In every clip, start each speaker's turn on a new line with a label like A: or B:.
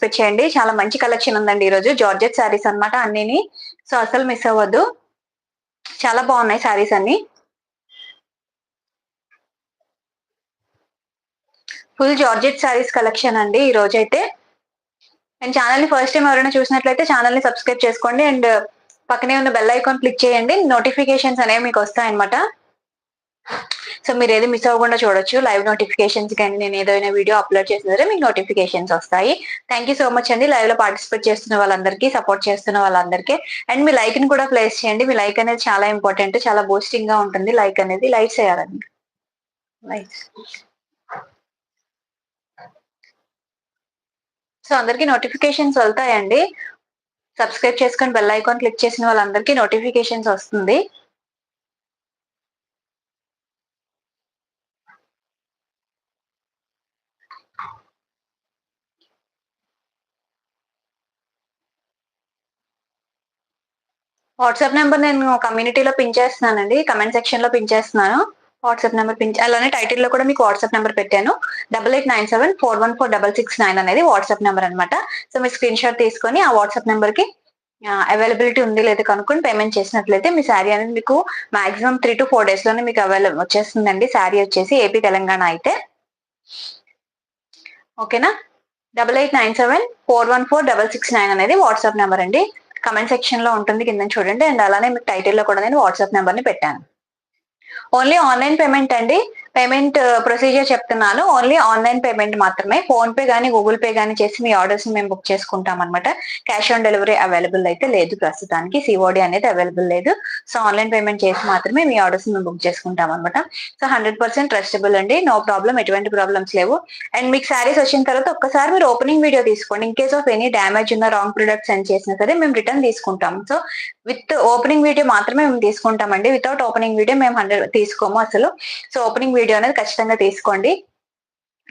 A: Participate చేయండి. చాలా మంచి కలెక్షన్ ఉందండి ఈరోజు. జార్జెట్ శారీస్ అన్నమాట అన్నిని. సో అసలు మిస్ అవ్వద్దు. చాలా బాగున్నాయి శారీస్ అన్ని. ఫుల్ జార్జెట్ శారీస్ కలెక్షన్ అండి ఈ రోజైతే. అండ్ ఛానల్ ని ఫస్ట్ టైం ఎవరైనా చూసినట్లయితే ఛానల్ ని సబ్స్క్రైబ్ చేసుకోండి. అండ్ పక్కనే ఉన్న బెల్ ఐకాన్ క్లిక్ చేయండి. నోటిఫికేషన్స్ అనేవి మీకు వస్తాయన్నమాట. సో మీరు ఏది మిస్ అవ్వకుండా చూడొచ్చు. లైవ్ నోటిఫికేషన్స్ కానీ నేను ఏదైనా వీడియో అప్లోడ్ చేసిన సరే మీకు నోటిఫికేషన్స్ వస్తాయి. థ్యాంక్ యూ సో మచ్ అండి లైవ్ లో పార్టిసిపేట్ చేస్తున్న వాళ్ళందరికీ, సపోర్ట్ చేస్తున్న వాళ్ళందరికీ. అండ్ మీ లైక్ ని కూడా ప్లేస్ చేయండి. మీ లైక్ అనేది చాలా ఇంపార్టెంట్, చాలా బూస్టింగ్ గా ఉంటుంది. లైక్ అనేది లైక్ చేయాలండి. లైక్స్. సో అందరికి నోటిఫికేషన్స్ వెళ్తాయండి. సబ్స్క్రైబ్ చేసుకొని బెల్ ఐకాన్ క్లిక్ చేసిన వాళ్ళందరికీ నోటిఫికేషన్స్ వస్తుంది. వాట్సాప్ నెంబర్ నేను కమ్యూనిటీలో పిన్ చేస్తున్నానండి. కమెంట్ సెక్షన్ లో పిన్ చేస్తున్నాను. వాట్సాప్ నెంబర్ పిన్ అలానే టైటిల్ లో కూడా మీకు వాట్సాప్ నెంబర్ పెట్టాను. 8897414669 అనేది వాట్సాప్ నెంబర్ అనమాట. సో మీరు స్క్రీన్ షాట్ తీసుకొని ఆ వాట్సాప్ నెంబర్ కి అవైలబిలిటీ ఉంది లేదా కనుక్కొని పేమెంట్ చేసినట్లయితే మీ శారీ అనేది మీకు మాక్సిమం 3 to 4 days లోనే మీకు వచ్చేస్తుందండి. శారీ వచ్చేసి ఏపీ తెలంగాణ అయితే. ఓకేనా? 8897414669 అనేది వాట్సాప్ నెంబర్ అండి. కమెంట్ సెక్షన్ లో ఉంటుంది కింద చూడండి. అండ్ అలానే మీకు టైటిల్ లో కూడా నేను వాట్సాప్ నెంబర్ ని పెట్టాను. ఓన్లీ ఆన్లైన్ పేమెంట్ అండి. పేమెంట్ ప్రొసీజర్ చెప్తున్నాను. ఓన్లీ ఆన్లైన్ పేమెంట్ మాత్రమే. ఫోన్ పే గానీ గూగుల్ పే గానీ చేసి మీ ఆర్డర్స్ ని మేము బుక్ చేసుకుంటాం అనమాట. క్యాష్ ఆన్ డెలివరీ అవైలబుల్ అయితే లేదు ప్రస్తుతానికి. సిఓడి అనేది అవైలబుల్ లేదు. సో ఆన్లైన్ పేమెంట్ చేసి మాత్రమే మీ ఆర్డర్స్ మేము బుక్ చేసుకుంటాం అనమాట. సో 100% ట్రస్టబుల్ అండి. నో ప్రాబ్లం, ఎటువంటి ప్రాబ్లమ్స్ లేవు. అండ్ మీకు శారీస్ వచ్చిన తర్వాత ఒక్కసారి మీరు ఓపెనింగ్ వీడియో తీసుకోండి. In case of any damage ఉన్న రాంగ్ ప్రొడక్ట్ సెండ్ చేసినా సరే మేము రిటర్న్ తీసుకుంటాం. సో విత్ ఓపెనింగ్ వీడియో మాత్రమే మేము తీసుకుంటామండి. వితౌట్ ఓపెనింగ్ వీడియో మేము 100 తీసుకోము అసలు. సో ఓపెనింగ్ వీడియో అనేది ఖచ్చితంగా తీసుకోండి.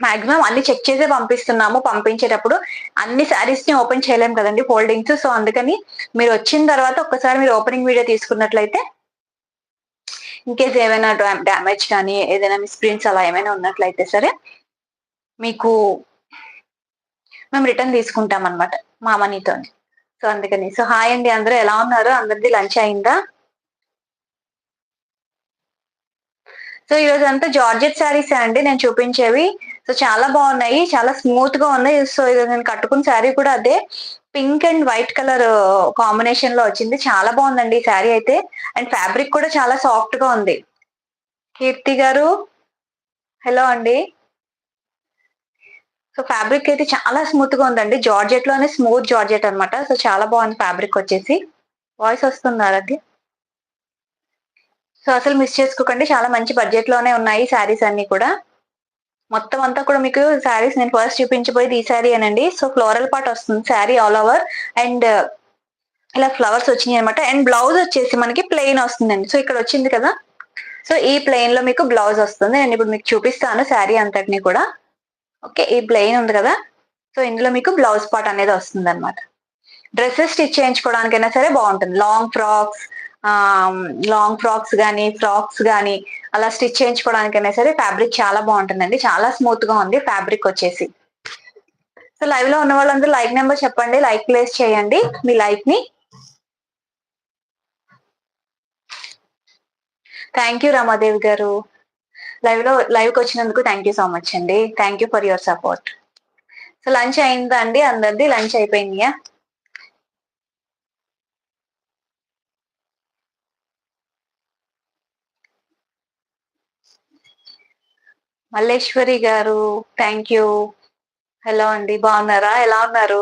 A: మాక్సిమం అన్ని చెక్ చేసే పంపిస్తున్నాము. పంపించేటప్పుడు అన్ని శారీస్ ని ఓపెన్ చేయలేము కదండి, ఫోల్డింగ్స్. సో అందుకని మీరు వచ్చిన తర్వాత ఒక్కసారి మీరు ఓపెనింగ్ వీడియో తీసుకున్నట్లయితే ఇన్ కేస్ ఏమైనా డ్యామేజ్ కానీ ఏదైనా మిస్ప్రింట్స్ అలా ఏమైనా ఉన్నట్లయితే సరే మీకు మేము రిటర్న్ తీసుకుంటాం అనమాట మా మనీతో. సో అందుకని. సో హాయ్ అండి, అందరూ ఎలా ఉన్నారు? అందరిది లంచ్ అయిందా? సో ఈ రోజు అంతా జార్జెట్ శారీస్ అండి నేను చూపించేవి. సో చాలా బాగున్నాయి, చాలా స్మూత్ గా ఉన్నాయి. సో ఇది నేను కట్టుకున్న శారీ కూడా అదే pink and white colour combination లో వచ్చింది. చాలా బాగుందండి ఈ శారీ అయితే. అండ్ ఫ్యాబ్రిక్ కూడా చాలా సాఫ్ట్ గా ఉంది. కీర్తి గారు హలో అండి. సో ఫ్యాబ్రిక్ అయితే చాలా స్మూత్ గా ఉందండి. జార్జెట్ లోనే స్మూత్ జార్జెట్ అనమాట. సో చాలా బాగుంది ఫ్యాబ్రిక్ వచ్చేసి. వాయిస్ వస్తుందా అది? సో అసలు మిస్ చేసుకోకండి. చాలా మంచి బడ్జెట్ లోనే ఉన్నాయి శారీస్ అన్ని కూడా. మొత్తం అంతా కూడా మీకు శారీస్ నేను ఫస్ట్ చూపించబోయేది ఈ శారీ అనండి. సో ఫ్లోరల్ పార్ట్ వస్తుంది శారీ ఆల్ ఓవర్. అండ్ ఇలా ఫ్లవర్స్ వచ్చినాయి అనమాట. అండ్ బ్లౌజ్ వచ్చేసి మనకి ప్లెయిన్ వస్తుందండి. సో ఇక్కడ వచ్చింది కదా, సో ఈ ప్లెయిన్ లో మీకు బ్లౌజ్ వస్తుంది. నేను ఇప్పుడు మీకు చూపిస్తాను శారీ అంతటిని కూడా. ఓకే, ఈ ప్లెయిన్ ఉంది కదా, సో ఇందులో మీకు బ్లౌజ్ పార్ట్ అనేది వస్తుంది అనమాట. డ్రెస్సెస్ స్టిచ్ చేయించుకోవడానికైనా సరే బాగుంటుంది. లాంగ్ ఫ్రాక్స్ కానీ ఫ్రాక్స్ కానీ అలా స్టిచ్ చేయించుకోవడానికైనా సరే ఫ్యాబ్రిక్ చాలా బాగుంటుందండి. చాలా స్మూత్ గా ఉంది ఫ్యాబ్రిక్ వచ్చేసి. సో లైవ్ లో ఉన్న వాళ్ళందరూ లైక్ నెంబర్ చెప్పండి, లైక్ ప్లేస్ చేయండి మీ లైక్ ని. థ్యాంక్ యూ రమాదేవి గారు. లైవ్ కి వచ్చినందుకు థ్యాంక్ యూ సో మచ్ అండి. Thank you for your support. So lunch అయిందా అండి? అందరిది లంచ్ అయిపోయిందియా? మల్లేశ్వరి గారు థ్యాంక్ యూ. హలో అండి, బాగున్నారా? ఎలా ఉన్నారు?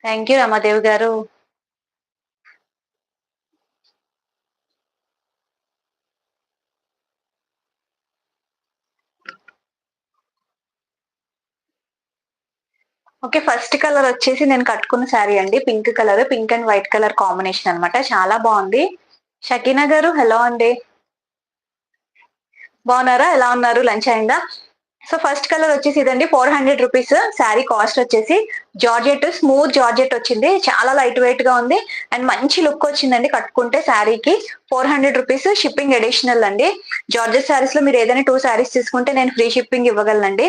A: థ్యాంక్ యూ రమాదేవి గారు. ఓకే, ఫస్ట్ కలర్ వచ్చేసి నేను కట్టుకున్న శారీ అండి. Pink colour, pink and white colour combination అనమాట. చాలా బాగుంది. షకీనా గారు హలో అండి, బాగున్నారా? ఎలా ఉన్నారు? లంచ్ అయిందా? సో ఫస్ట్ కలర్ వచ్చేసి ఇదండి 400 రూపీస్. శారీ కాస్ట్ వచ్చేసి జార్జెట్, స్మూత్ జార్జెట్ వచ్చింది. చాలా లైట్ వెయిట్ గా ఉంది అండ్ మంచి లుక్ వచ్చిందండి కట్టుకుంటే శారీకి. 400 రూపీస్, షిప్పింగ్ అడిషనల్ అండి. జార్జెట్ శారీస్ లో మీరు ఏదైనా 2 శారీస్ తీసుకుంటే నేను ఫ్రీ షిప్పింగ్ ఇవ్వగలనండి.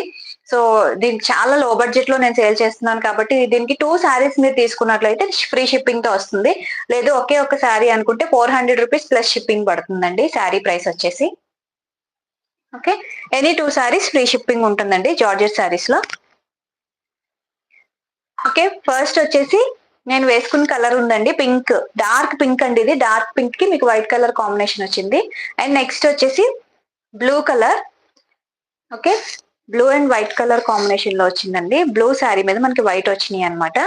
A: సో దీనికి చాలా లో బడ్జెట్ లో నేను సేల్ చేస్తున్నాను కాబట్టి దీనికి 2 శారీస్ మీరు తీసుకున్నట్లయితే ఫ్రీ షిప్పింగ్ తో వస్తుంది. లేదు ఒకే ఒక శారీ అనుకుంటే 400 రూపీస్ ప్లస్ షిప్పింగ్ పడుతుందండి శారీ ప్రైస్ వచ్చేసి. Okay, any 2 saris free shipping ఉంటుందండి జార్జెట్ శారీస్ లో. ఓకే, ఫస్ట్ వచ్చేసి నేను వేసుకున్న కలర్ ఉందండి పింక్, డార్క్ పింక్ అండి. ఇది డార్క్ పింక్ కి మీకు వైట్ కలర్ కాంబినేషన్ వచ్చింది. అండ్ నెక్స్ట్ వచ్చేసి blue colour. Okay, blue and white colour combination లో వచ్చిందండి. బ్లూ శారీ మీద మనకి వైట్ వచ్చినాయి అనమాట.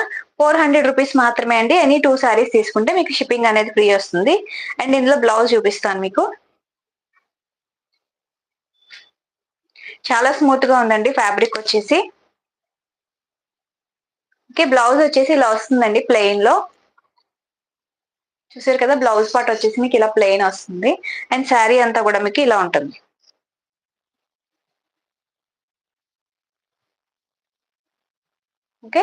A: 400 రూపీస్ మాత్రమే అండి. ఎనీ 2 శారీస్ తీసుకుంటే మీకు షిప్పింగ్ అనేది ఫ్రీ వస్తుంది. అండ్ ఇందులో బ్లౌజ్ చూపిస్తాను మీకు. చాలా స్మూత్ గా ఉందండి ఫ్యాబ్రిక్ వచ్చేసి. ఓకే, బ్లౌజ్ వచ్చేసి ఇలా వస్తుందండి ప్లెయిన్ లో. చూసారు కదా, బ్లౌజ్ పార్ట్ వచ్చేసి మీకు ఇలా ప్లెయిన్ వస్తుంది అండ్ శారీ అంతా కూడా మీకు ఇలా ఉంటుంది. ఓకే,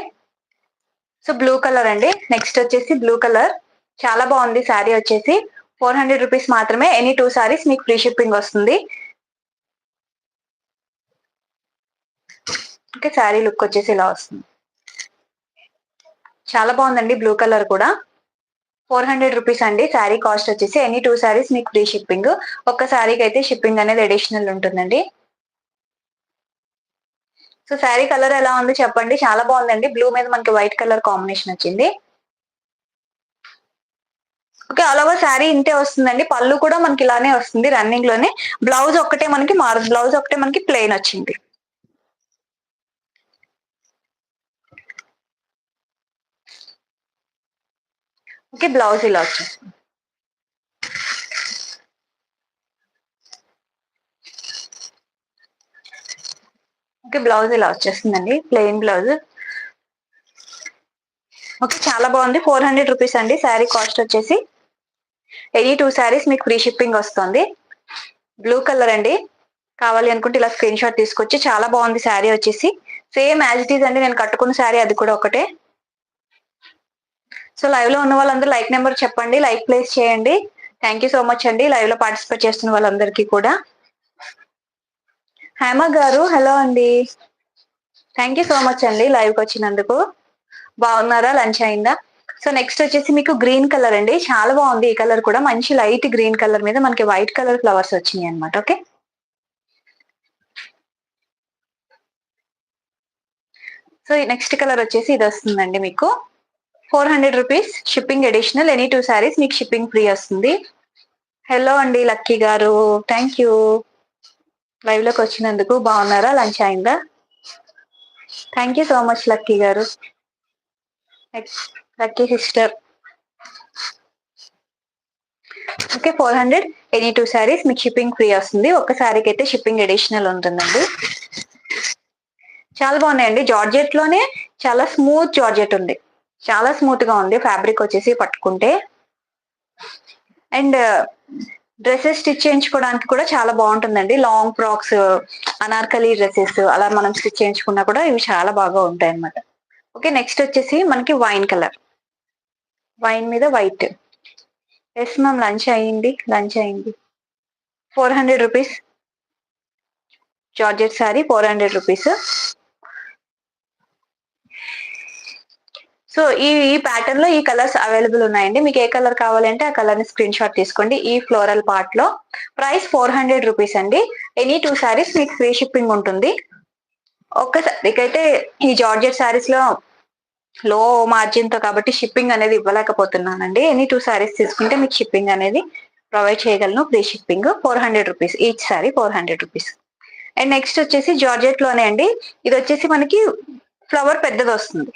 A: సో బ్లూ కలర్ అండి. నెక్స్ట్ వచ్చేసి బ్లూ కలర్, చాలా బాగుంది శారీ వచ్చేసి. 400 రూపీస్ మాత్రమే. ఎనీ 2 శారీస్ మీకు ఫ్రీ షిప్పింగ్ వస్తుంది. ఓకే, శారీ లుక్ వచ్చేసి ఇలా వస్తుంది. చాలా బాగుందండి బ్లూ కలర్ కూడా. 400 రూపీస్ అండి శారీ కాస్ట్ వచ్చేసి. ఎనీ 2 శారీస్ మీకు ఫ్రీ షిప్పింగ్. ఒక్క శారీకి అయితే షిప్పింగ్ అనేది అడిషనల్ ఉంటుందండి. సో శారీ కలర్ ఎలా ఉంది చెప్పండి. చాలా బాగుందండి. బ్లూ మీద మనకి వైట్ కలర్ కాంబినేషన్ వచ్చింది. ఓకే, ఆల్ ఓవర్ శారీ ఇంతే వస్తుందండి. పళ్ళు కూడా మనకి ఇలానే వస్తుంది రన్నింగ్ లోనే. బ్లౌజ్ ఒక్కటే మనకి మారదు, బ్లౌజ్ ఒకటే మనకి ప్లెయిన్ వచ్చింది. ఓకే, బ్లౌజ్ ఇలా వచ్చేస్తుంది. ఓకే, బ్లౌజ్ ఇలా వచ్చేస్తుందండి, ప్లెయిన్ బ్లౌజ్. ఓకే, చాలా బాగుంది. 400 రూపీస్ అండి శారీ కాస్ట్ వచ్చేసి. ఎనీ 2 శారీస్ మీకు ఫ్రీ షిప్పింగ్ వస్తుంది. బ్లూ కలర్ అండి. కావాలి అనుకుంటే ఇలా స్క్రీన్ షాట్ తీసుకొచ్చి. చాలా బాగుంది శారీ వచ్చేసి. సేమ్ యాజ్ ఇట్ ఈస్ అండి, నేను కట్టుకున్న శారీ అది కూడా ఒకటే. సో లైవ్ లో ఉన్న వాళ్ళందరూ లైక్ నెంబర్ చెప్పండి, లైక్ ప్లేస్ చేయండి. థ్యాంక్ యూ సో మచ్ అండి లైవ్ లో పార్టిసిపేట్ చేస్తున్న వాళ్ళందరికీ కూడా. హేమ గారు హలో అండి, థ్యాంక్ యూ సో మచ్ అండి లైవ్ కి వచ్చినందుకు. బాగున్నారా, లంచ్ అయిందా? సో నెక్స్ట్ వచ్చేసి మీకు గ్రీన్ కలర్ అండి. చాలా బాగుంది ఈ కలర్ కూడా. మంచి లైట్ గ్రీన్ కలర్ మీద మనకి వైట్ కలర్ ఫ్లవర్స్ వచ్చినాయి అనమాట. ఓకే, సో నెక్స్ట్ కలర్ వచ్చేసి ఇది వస్తుందండి మీకు. 400 rupees, shipping additional. Any 2 saris మీకు షిప్పింగ్ ఫ్రీ వస్తుంది. హలో అండి లక్కీ గారు, థ్యాంక్ యూ లైవ్ లోకి వచ్చినందుకు. బాగున్నారా, లంచ్ అయిందా? Thank you so much Lucky గారు, Lucky sister. Okay, 400 any 2 saris మీకు షిప్పింగ్ ఫ్రీ వస్తుంది. ఒక్క శారీకి అయితే షిప్పింగ్ అడిషనల్ ఉంటుందండి. చాలా బాగున్నాయండి. జార్జెట్ లోనే చాలా స్మూత్ జార్జెట్ ఉంది. చాలా స్మూత్ గా ఉంది ఫ్యాబ్రిక్ వచ్చేసి పట్టుకుంటే. అండ్ డ్రెస్సెస్ స్టిచ్ చేయించుకోవడానికి కూడా చాలా బాగుంటుందండి. లాంగ్ ఫ్రాక్స్, అనార్కలి డ్రెస్సెస్ అలా మనం స్టిచ్ చేయించుకున్నా కూడా ఇవి చాలా బాగా ఉంటాయి అన్నమాట. ఓకే, నెక్స్ట్ వచ్చేసి మనకి వైన్ కలర్, వైన్ మీద వైట్. ఎస్ మ్యామ్, లంచ్ అయ్యింది, లంచ్ అయ్యింది. 400 rupees georgette sari, 400 rupees. So ఈ ప్యాటర్న్ లో ఈ కలర్స్ అవైలబుల్ ఉన్నాయండి. మీకు ఏ కలర్ కావాలంటే ఆ కలర్ ని స్క్రీన్ షాట్ తీసుకోండి. ఈ ఫ్లోరల్ పార్ట్ లో ప్రైస్ 400 రూపీస్ అండి. ఎనీ 2 శారీస్ మీకు ఫ్రీ షిప్పింగ్ ఉంటుంది. ఒక్కసారికైతే ఈ జార్జెట్ శారీస్ లో లో మార్జిన్ తో కాబట్టి షిప్పింగ్ అనేది ఇవ్వలేకపోతున్నానండి. ఎనీ 2 శారీస్ తీసుకుంటే మీకు షిప్పింగ్ అనేది ప్రొవైడ్ చేయగలను. Free shipping 400 rupees each sari, 400 rupees. And next వచ్చేసి జార్జెట్ లోనే అండి. ఇది వచ్చేసి మనకి ఫ్లవర్ పెద్దది వస్తుంది.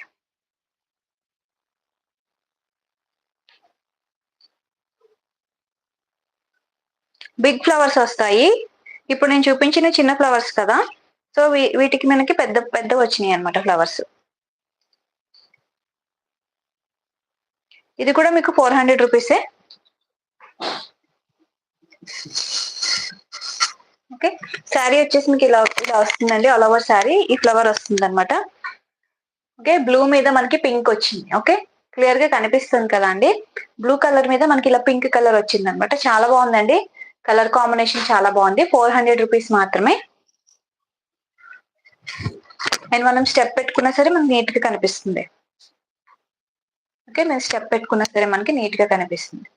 A: బిగ్ ఫ్లవర్స్ వస్తాయి. ఇప్పుడు నేను చూపించిన చిన్న ఫ్లవర్స్ కదా, సో వీటికి మనకి పెద్ద పెద్ద వచ్చినాయి అనమాట ఫ్లవర్స్. ఇది కూడా మీకు 400 రూపీసే. ఓకే, శారీ వచ్చేసి మీకు ఇలా ఇలా వస్తుందండి. ఆల్ ఓవర్ శారీ ఈ ఫ్లవర్ వస్తుంది అనమాట. ఓకే, బ్లూ మీద మనకి పింక్ వచ్చింది. ఓకే, క్లియర్ గా కనిపిస్తుంది కదా అండి. బ్లూ కలర్ మీద మనకి ఇలా పింక్ కలర్ వచ్చింది అనమాట. చాలా బాగుందండి, కలర్ కాంబినేషన్ చాలా బాగుంది. 400 రూపీస్ మాత్రమే. అండ్ మనం స్టెప్ పెట్టుకున్నా సరే మనకి నీట్ గా కనిపిస్తుంది. ఓకే, మేము స్టెప్ పెట్టుకున్నా సరే మనకి నీట్ గా కనిపిస్తుంది.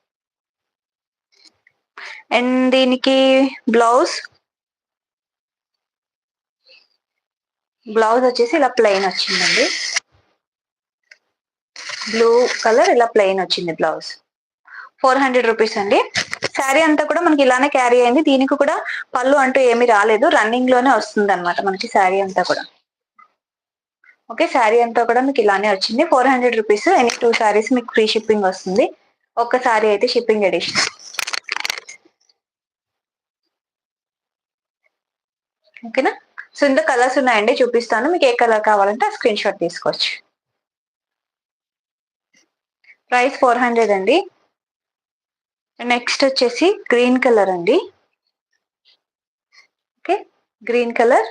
A: అండ్ దీనికి బ్లౌజ్ వచ్చేసి ఇలా ప్లెయిన్ వచ్చిందండి. బ్లూ కలర్ ఇలా ప్లెయిన్ వచ్చింది బ్లౌజ్. 400 రూపీస్ అండి. శారీ అంతా కూడా మనకి ఇలానే క్యారీ అయింది. దీనికి కూడా పళ్ళు అంటూ ఏమీ రాలేదు, రన్నింగ్ లోనే వస్తుంది అనమాట మనకి శారీ అంతా కూడా. ఓకే, శారీ అంతా కూడా మీకు ఇలానే వచ్చింది. 400 రూపీస్. ఎనీ 2 శారీస్ మీకు ఫ్రీ షిప్పింగ్ వస్తుంది. ఒక్క శారీ అయితే షిప్పింగ్ ఎడిషన్. ఓకేనా. సో ఇందులో కలర్స్ ఉన్నాయండి, చూపిస్తాను. మీకు ఏ కలర్ కావాలంటే ఆ స్క్రీన్ షాట్ తీసుకోవచ్చు. ప్రైస్ 400 అండి. నెక్స్ట్ వచ్చేసి గ్రీన్ కలర్ అండి. Okay, green colour.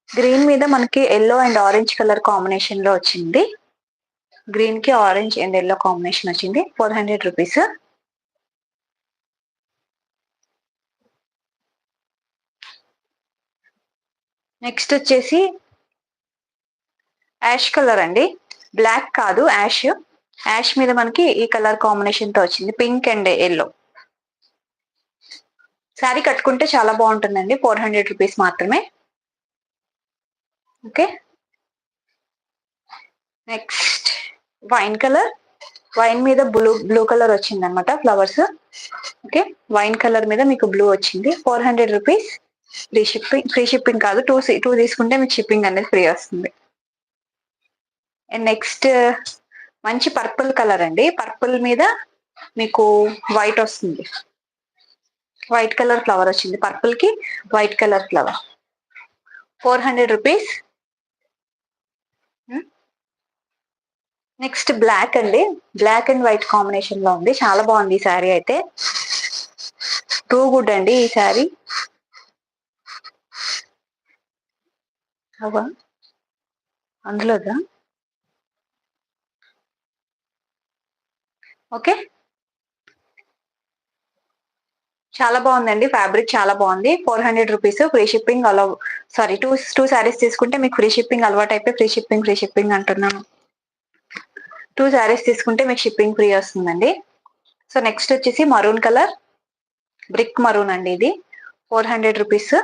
A: గ్రీన్ మీద మనకి yellow and orange colour combination లో వచ్చింది. గ్రీన్ కి ఆరెంజ్ అండ్ ఎల్లో కాంబినేషన్ వచ్చింది. 400 రూపీస్. నెక్స్ట్ వచ్చేసి యాష్ కలర్ అండి. బ్లాక్ కాదు, యాష్. యాష్ మీద మనకి ఈ కలర్ కాంబినేషన్ తో వచ్చింది, పింక్ అండ్ ఎల్లో. శారీ కట్టుకుంటే చాలా బాగుంటుందండి. 400 రూపీస్ మాత్రమే. Okay, next wine colour. Wine మీద బ్లూ కలర్ వచ్చింది అనమాట, ఫ్లవర్స్. ఓకే, వైన్ కలర్ మీద మీకు బ్లూ వచ్చింది. 400 రూపీస్. ఫ్రీ షిప్పింగ్ కాదు, టూ తీసుకుంటే మీకు షిప్పింగ్ అనేది ఫ్రీ వస్తుంది. అండ్ నెక్స్ట్ మంచి పర్పుల్ కలర్ అండి. పర్పుల్ మీద మీకు వైట్ వస్తుంది. వైట్ కలర్ ఫ్లవర్ వచ్చింది, పర్పుల్ కి white colour flower. 400 rupees. Next black అండి. బ్లాక్ అండ్ వైట్ కాంబినేషన్ లో ఉంది, చాలా బాగుంది ఈ శారీ అయితే. టూ గుడ్ అండి ఈ శారీ. అవా అందులోదా. ఓకే, చాలా బాగుందండి, ఫ్యాబ్రిక్ చాలా బాగుంది. 400 rupees. Free shipping allow. Sorry, two saris తీసుకుంటే మీకు ఫ్రీ షిప్పింగ్ అలవాటు అయిపోయి ఫ్రీ షిప్పింగ్ అంటున్నాను. 2 శారీస్ తీసుకుంటే మీకు షిప్పింగ్ ఫ్రీ వస్తుందండి. సో నెక్స్ట్ వచ్చేసి మరూన్ కలర్. బ్రిక్ మరూన్ అండి ఇది. 400 రూపీస్.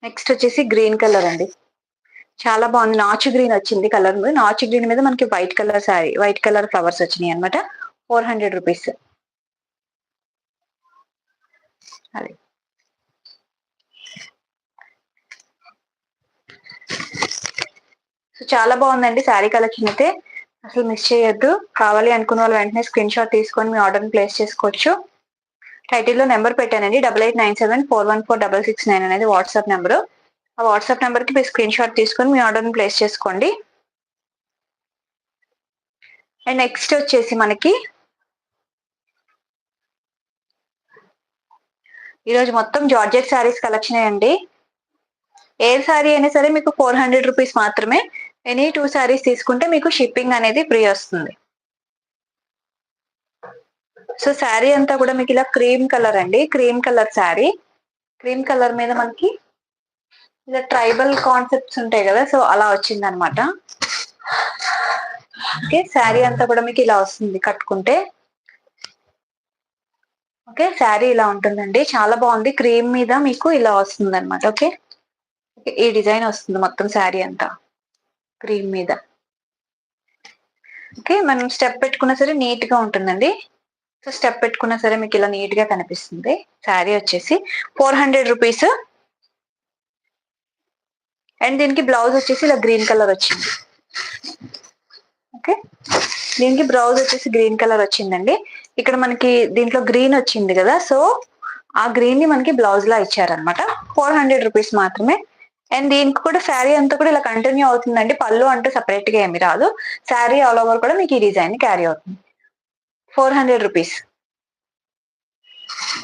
A: నెక్స్ట్ వచ్చేసి గ్రీన్ కలర్ అండి. చాలా బాగుంది, నాచు గ్రీన్ వచ్చింది కలర్. నాచు గ్రీన్ మీద మనకి white colour sari, white colour flowers వచ్చినాయి అనమాట. 400 రూపీస్. అది సో చాలా బాగుందండి శారీ కలెక్షన్ అయితే, అసలు మిస్ చేయొద్దు. కావాలి అనుకున్న వాళ్ళు వెంటనే స్క్రీన్ షాట్ తీసుకొని మీ ఆర్డర్ని ప్లేస్ చేసుకోవచ్చు. టైటిల్లో నెంబర్ పెట్టానండి, 8897414669 అనేది వాట్సాప్ నెంబరు. ఆ వాట్సాప్ నెంబర్కి మీరు స్క్రీన్ షాట్ తీసుకొని మీ ఆర్డర్ని ప్లేస్ చేసుకోండి. అండ్ నెక్స్ట్ వచ్చేసి మనకి ఈరోజు మొత్తం జార్జెట్ శారీస్ కలెక్షన్ అండి. ఏ శారీ అయినా సరే మీకు 400 రూపీస్ మాత్రమే. ఎనీ 2 శారీస్ తీసుకుంటే మీకు షిప్పింగ్ అనేది ఫ్రీ వస్తుంది. సో శారీ అంతా కూడా మీకు ఇలా క్రీమ్ కలర్ అండి, cream colour sari. Cream colour మీద మనకి ఇలా ట్రైబల్ కాన్సెప్ట్స్ ఉంటాయి కదా, సో అలా వచ్చింది అనమాట. ఓకే, శారీ అంతా కూడా మీకు ఇలా వస్తుంది కట్టుకుంటే. ఓకే, శారీ ఇలా ఉంటుందండి, చాలా బాగుంది. క్రీమ్ మీద మీకు ఇలా వస్తుంది అనమాట. ఓకే, ఈ డిజైన్ వస్తుంది మొత్తం శారీ అంతా క్రీమ్ మీద. ఓకే, మనం స్టెప్ పెట్టుకున్నా సరే నీట్ గా ఉంటుందండి. సో స్టెప్ పెట్టుకున్నా సరే మీకు ఇలా నీట్ గా కనిపిస్తుంది. శారీ వచ్చేసి 400 రూపీస్. అండ్ దీనికి బ్లౌజ్ వచ్చేసి ఇలా గ్రీన్ కలర్ వచ్చింది. ఓకే, దీనికి బ్లౌజ్ వచ్చేసి గ్రీన్ కలర్ వచ్చిందండి. ఇక్కడ మనకి దీంట్లో గ్రీన్ వచ్చింది కదా, సో ఆ గ్రీన్ ని మనకి బ్లౌజ్ లా ఇచ్చారనమాట. 400 రూపీస్ మాత్రమే. అండ్ దీనికి కూడా శారీ అంతా కూడా ఇలా కంటిన్యూ అవుతుందండి, పళ్ళు అంటూ సపరేట్ గా ఏమి రాదు. శారీ ఆల్ ఓవర్ కూడా మీకు ఈ డిజైన్ క్యారీ అవుతుంది. 400 రూపీస్.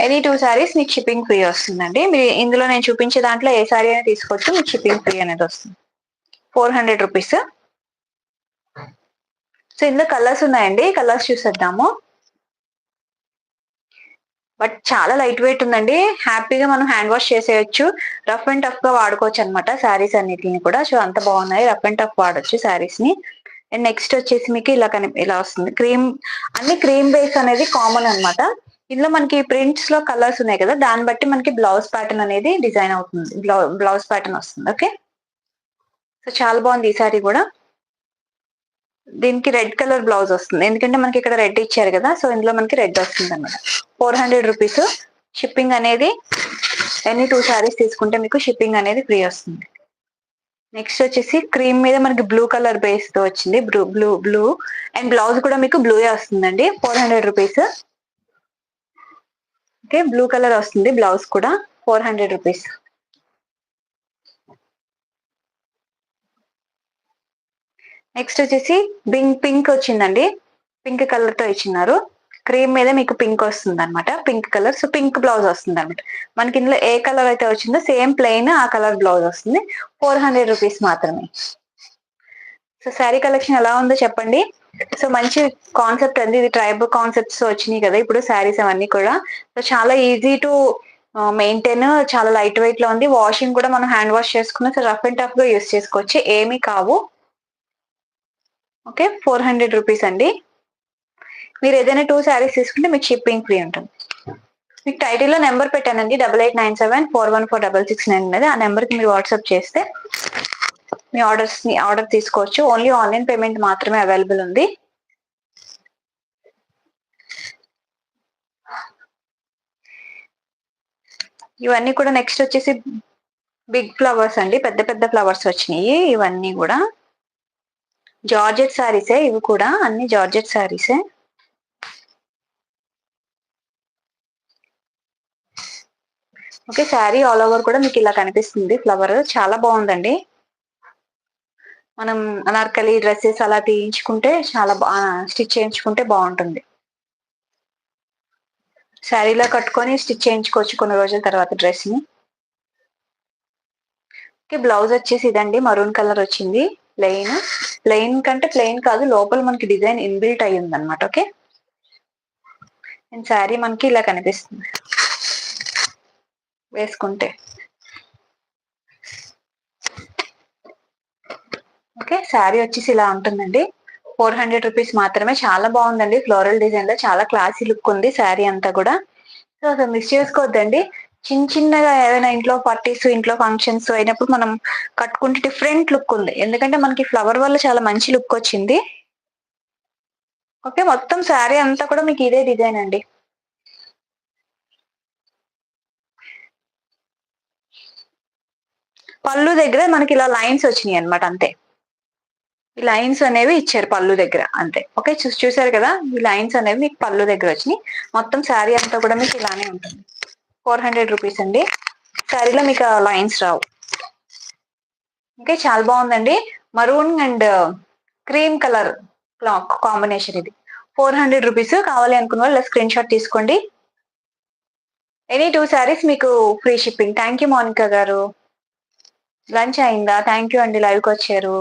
A: ఎనీ 2 సారీస్ మీకు షిప్పింగ్ ఫ్రీ వస్తుందండి. మీరు ఇందులో నేను చూపించే దాంట్లో ఏ సారీ అయినా తీసుకోవచ్చు, మీకు షిప్పింగ్ ఫ్రీ అనేది వస్తుంది. 400 రూపీస్. సో ఇందులో కలర్స్ ఉన్నాయండి, కలర్స్ చూసేద్దాము. బట్ చాలా లైట్ వెయిట్ ఉందండి, హ్యాపీగా మనం హ్యాండ్ వాష్ చేసేయచ్చు, రఫ్ అండ్ టఫ్ గా వాడుకోవచ్చు అనమాట శారీస్ అన్నిటిని కూడా. సో అంత బాగున్నాయి, రఫ్ అండ్ టఫ్ వాడచ్చు శారీస్ ని. అండ్ నెక్స్ట్ వచ్చేసి మీకు ఇలా వస్తుంది క్రీమ్, అన్ని క్రీమ్ బేస్ అనేది కామన్ అనమాట. ఇందులో మనకి ప్రింట్స్ లో కలర్స్ ఉన్నాయి కదా, దాన్ని బట్టి మనకి బ్లౌజ్ ప్యాటర్న్ అనేది డిజైన్ అవుతుంది, బ్లౌజ్ ప్యాటర్న్ వస్తుంది. ఓకే, సో చాలా బాగుంది ఈ సారీ కూడా. దీనికి రెడ్ కలర్ బ్లౌజ్ వస్తుంది, ఎందుకంటే మనకి ఇక్కడ రెడ్ ఇచ్చారు కదా, సో ఇందులో మనకి రెడ్ వస్తుంది అనమాట. 400 రూపీస్. షిప్పింగ్ అనేది ఎన్ని 2 సారీస్ తీసుకుంటే మీకు షిప్పింగ్ అనేది ఫ్రీ వస్తుంది. నెక్స్ట్ వచ్చేసి క్రీమ్ మీద మనకి బ్లూ కలర్ బేస్ తో వచ్చింది, బ్లూ అండ్ బ్లౌజ్ కూడా మీకు బ్లూ వస్తుందండి. 400 రూపీస్. ఓకే, బ్లూ కలర్ వస్తుంది బ్లౌజ్ కూడా. 400 రూపీస్. నెక్స్ట్ వచ్చేసి పింక్ వచ్చిందండి, పింక్ కలర్ తో ఇచ్చినారు. క్రీమ్ మీద మీకు పింక్ వస్తుంది అనమాట, pink colour. So pink blouse వస్తుంది అనమాట. మనకి ఇందులో ఏ కలర్ అయితే వచ్చిందో సేమ్ ప్లెయిన్ ఆ కలర్ బ్లౌజ్ వస్తుంది. 400 రూపీస్ మాత్రమే. సో శారీ కలెక్షన్ ఎలా ఉందో చెప్పండి. సో మంచి కాన్సెప్ట్ అండి ఇది, ట్రైబల్ కాన్సెప్ట్స్ వచ్చినాయి కదా ఇప్పుడు శారీస్ అవన్నీ కూడా. సో చాలా ఈజీ టు మెయింటైన్, చాలా లైట్ వెయిట్ లో ఉంది. వాషింగ్ కూడా మనం హ్యాండ్ వాష్ చేసుకున్న సో రఫ్ అండ్ టఫ్ గా యూస్ చేసుకోవచ్చు, ఏమీ కావు. ఓకే, 400 రూపీస్ అండి. మీరు ఏదైనా 2 శారీస్ తీసుకుంటే మీకు షిప్పింగ్ ఫ్రీ ఉంటుంది. మీకు టైటిల్లో నెంబర్ పెట్టానండి, 8897414669 అనేది. ఆ నెంబర్కి మీరు వాట్సాప్ చేస్తే మీ ఆర్డర్ తీసుకోవచ్చు. ఓన్లీ ఆన్లైన్ పేమెంట్ మాత్రమే అవైలబుల్ ఉంది. ఇవన్నీ కూడా నెక్స్ట్ వచ్చేసి బిగ్ ఫ్లవర్స్ అండి, పెద్ద పెద్ద ఫ్లవర్స్ వచ్చినాయి. ఇవన్నీ కూడా జార్జెట్ శారీసే, ఇవి కూడా అన్ని జార్జెట్ శారీసే. ఓకే, శారీ ఆల్ ఓవర్ కూడా మీకు ఇలా కనిపిస్తుంది ఫ్లవర్, చాలా బాగుందండి. మనం అనార్కలి డ్రెస్సెస్ అలా తీయించుకుంటే చాలా స్టిచ్ చేయించుకుంటే బాగుంటుంది. శారీలో కట్టుకొని స్టిచ్ చేయించుకోవచ్చు కొన్ని రోజుల తర్వాత డ్రెస్ ని. ఓకే, బ్లౌజ్ వచ్చేసి ఇదండి, మరూన్ కలర్ వచ్చింది. ప్లెయిన్ కంటే ప్లెయిన్ కాదు, లోపల మనకి డిజైన్ ఇన్బిల్ట్ అయ్యి ఉంది అనమాట. ఓకే, అండ్ శారీ మనకి ఇలా కనిపిస్తుంది వేసుకుంటే. ఓకే, శారీ వచ్చేసి ఇలా ఉంటుందండి. 400 రూపీస్ మాత్రమే. చాలా బాగుందండి, ఫ్లోరల్ డిజైన్ లో చాలా క్లాసీ లుక్ ఉంది శారీ అంతా కూడా. సో అసలు మిస్ చేసుకోవద్దండి. చిన్నగా ఏదైనా ఇంట్లో పార్టీస్, ఇంట్లో ఫంక్షన్స్ అయినప్పుడు మనం కట్టుకుంటే డిఫరెంట్ లుక్ ఉంది, ఎందుకంటే మనకి ఫ్లవర్ వల్ల చాలా మంచి లుక్ వచ్చింది. ఓకే, మొత్తం శారీ అంతా కూడా మీకు ఇదే డిజైన్ అండి. పళ్ళు దగ్గర మనకి ఇలా లైన్స్ వచ్చినాయి అనమాట, అంతే. ఈ లైన్స్ అనేవి ఇచ్చారు పళ్ళు దగ్గర, అంతే. ఓకే, చూసారు కదా, ఈ లైన్స్ అనేవి మీకు పళ్ళు దగ్గర వచ్చినాయి. మొత్తం శారీ అంతా కూడా మీకు ఇలానే ఉంటుంది. 400 రూపీస్ అండి. శారీలో మీకు లైన్స్ రావు. ఓకే, చాలా బాగుందండి. Maroon and cream colour combination ఇది. 400 రూపీస్. కావాలి అనుకున్న వాళ్ళు స్క్రీన్ షాట్ తీసుకోండి. ఎనీ 2 శారీస్ మీకు free shipping. Thank you Monika garu. Lunch అయిందా? థ్యాంక్ యూ అండి, లైవ్కి వచ్చారు.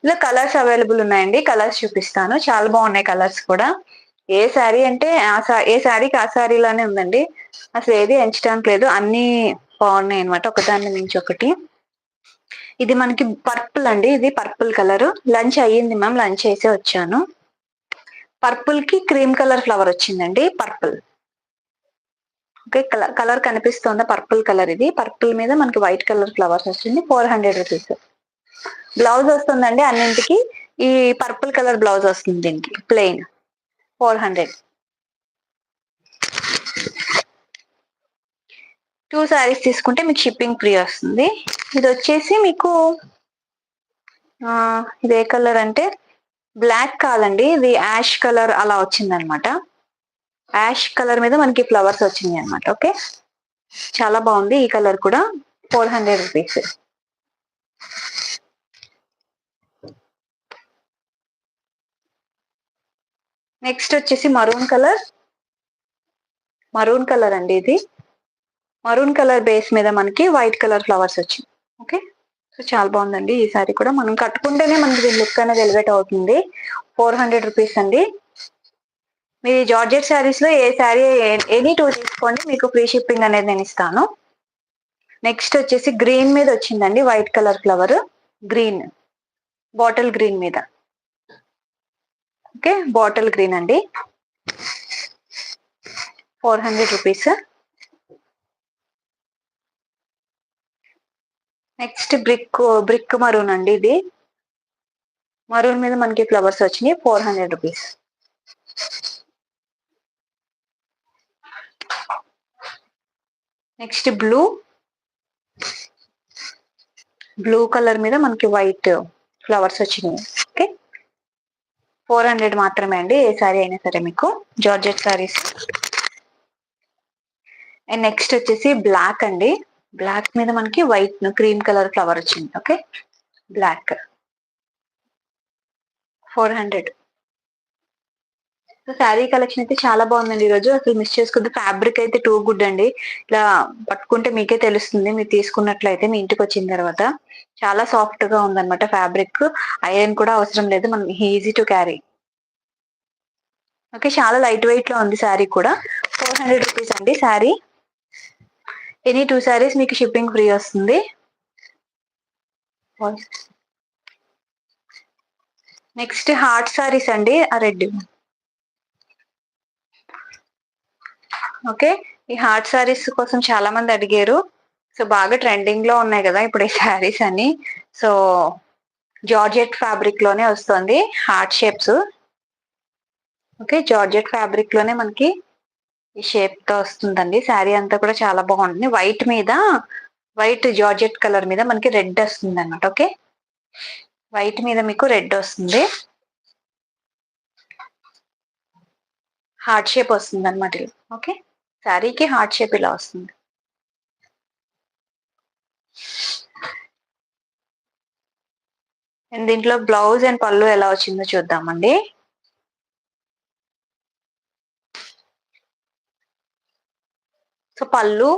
A: ఇలా కలర్స్ అవైలబుల్ ఉన్నాయండి, కలర్స్ చూపిస్తాను. చాలా బాగున్నాయి కలర్స్ కూడా. ఏ శారీ అంటే ఏ శారీకి ఆ శారీలానే ఉందండి, అసలు ఏది ఎంచడానికి లేదు, అన్ని బాగున్నాయి అనమాట, ఒకదాన్ని మించి ఒకటి. ఇది మనకి పర్పుల్ అండి, ఇది పర్పుల్ కలర్. లంచ్ అయ్యింది మ్యామ్, లంచ్ చేసే వచ్చాను. పర్పుల్ కి క్రీమ్ కలర్ ఫ్లవర్ వచ్చిందండి, పర్పుల్. ఓకే, కలర్ కనిపిస్తుందా? పర్పుల్ కలర్ ఇది. పర్పుల్ మీద మనకి వైట్ కలర్ ఫ్లవర్స్ వచ్చింది. 400 రూపీస్. బ్లౌజ్ వస్తుందండి అన్నింటికి. ఈ పర్పుల్ కలర్ బ్లౌజ్ వస్తుంది దీనికి, ప్లెయిన్. 400. 2 శారీస్ తీసుకుంటే మీకు షిప్పింగ్ ఫ్రీ వస్తుంది. ఇది వచ్చేసి మీకు ఇది ఏ కలర్ అంటే బ్లాక్ కాదండి, ఇది యాష్ కలర్ అలా వచ్చిందనమాట. యాష్ కలర్ మీద మనకి ఫ్లవర్స్ వచ్చినాయి అనమాట. ఓకే, చాలా బాగుంది ఈ కలర్ కూడా. 400 రూపీస్. నెక్స్ట్ వచ్చేసి మరూన్ కలర్. మరూన్ కలర్ అండి ఇది. మరూన్ కలర్ బేస్ మీద మనకి వైట్ కలర్ ఫ్లవర్స్ వచ్చింది. ఓకే, సో చాలా బాగుందండి. ఈ సారీ కూడా మనం కట్టుకుంటేనే మనకి లుక్ అనేది ఎలివేట్ అవుతుంది. 400 రూపీస్ అండి. మీ జార్జెట్ శారీస్ లో ఏ శారీ ఎనీ 2 తీసుకోండి, మీకు ఫ్రీ షిప్పింగ్ అనేది నేను ఇస్తాను. నెక్స్ట్ వచ్చేసి గ్రీన్ మీద వచ్చిందండి, white colour flower. Green, bottle green మీద. ఓకే, బాటిల్ గ్రీన్ అండి. 400 రూపీస్. నెక్స్ట్ బ్రిక్ మరూన్ అండి ఇది. మరూన్ మీద మనకి ఫ్లవర్స్ వచ్చినాయి. 400 రూపీస్. నెక్స్ట్ బ్లూ కలర్ మీద మనకి వైట్ ఫ్లవర్స్ వచ్చినాయి. ఓకే, 400 మాత్రమే అండి, ఏ సారీ అయినా సరే మీకు జార్జెట్ సారీస్. అండ్ నెక్స్ట్ వచ్చేసి బ్లాక్ అండి. బ్లాక్ మీద మనకి వైట్ క్రీమ్ కలర్ ఫ్లవర్ వచ్చింది. Okay, black 400. So sari collection అయితే చాలా బాగుందండి ఈరోజు, అసలు మిస్ చేసుకుంటే. ఫ్యాబ్రిక్ అయితే టూ గుడ్ అండి. ఇలా పట్టుకుంటే మీకే తెలుస్తుంది, మీరు తీసుకున్నట్లయితే మీ ఇంటికి వచ్చిన తర్వాత. చాలా సాఫ్ట్ గా ఉందన్నమాట ఫ్యాబ్రిక్. ఐరన్ కూడా అవసరం లేదు, మనం ఈజీ టు క్యారీ. ఓకే, చాలా లైట్ వెయిట్ లో ఉంది శారీ కూడా. 400 రూపీస్ అండి శారీ. ఎనీ 2 శారీస్ మీకు షిప్పింగ్ ఫ్రీ వస్తుంది. నెక్స్ట్ హార్ట్ శారీస్ అండి, రెడ్. ఓకే, ఈ హార్ట్ శారీస్ కోసం చాలా మంది అడిగారు. సో బాగా ట్రెండింగ్ లో ఉన్నాయి కదా ఇప్పుడు ఈ శారీస్ అన్ని. సో జార్జెట్ ఫ్యాబ్రిక్ లోనే వస్తుంది heart shapes. Okay, georgette fabric లోనే మనకి ఈ షేప్ తో వస్తుందండి. శారీ అంతా కూడా చాలా బాగుంటుంది. వైట్ మీద, వైట్ జార్జెట్ కలర్ మీద మనకి రెడ్ వస్తుంది అన్నమాట. ఓకే, వైట్ మీద మీకు రెడ్ వస్తుంది, హార్ట్ షేప్ వస్తుంది అనమాట. ఓకే, శారీకి హార్ట్ షేప్ ఇలా వస్తుంది. అండ్ దీంట్లో బ్లౌజ్ అండ్ పళ్ళు ఎలా వచ్చిందో చూద్దామండి. సో పళ్ళు,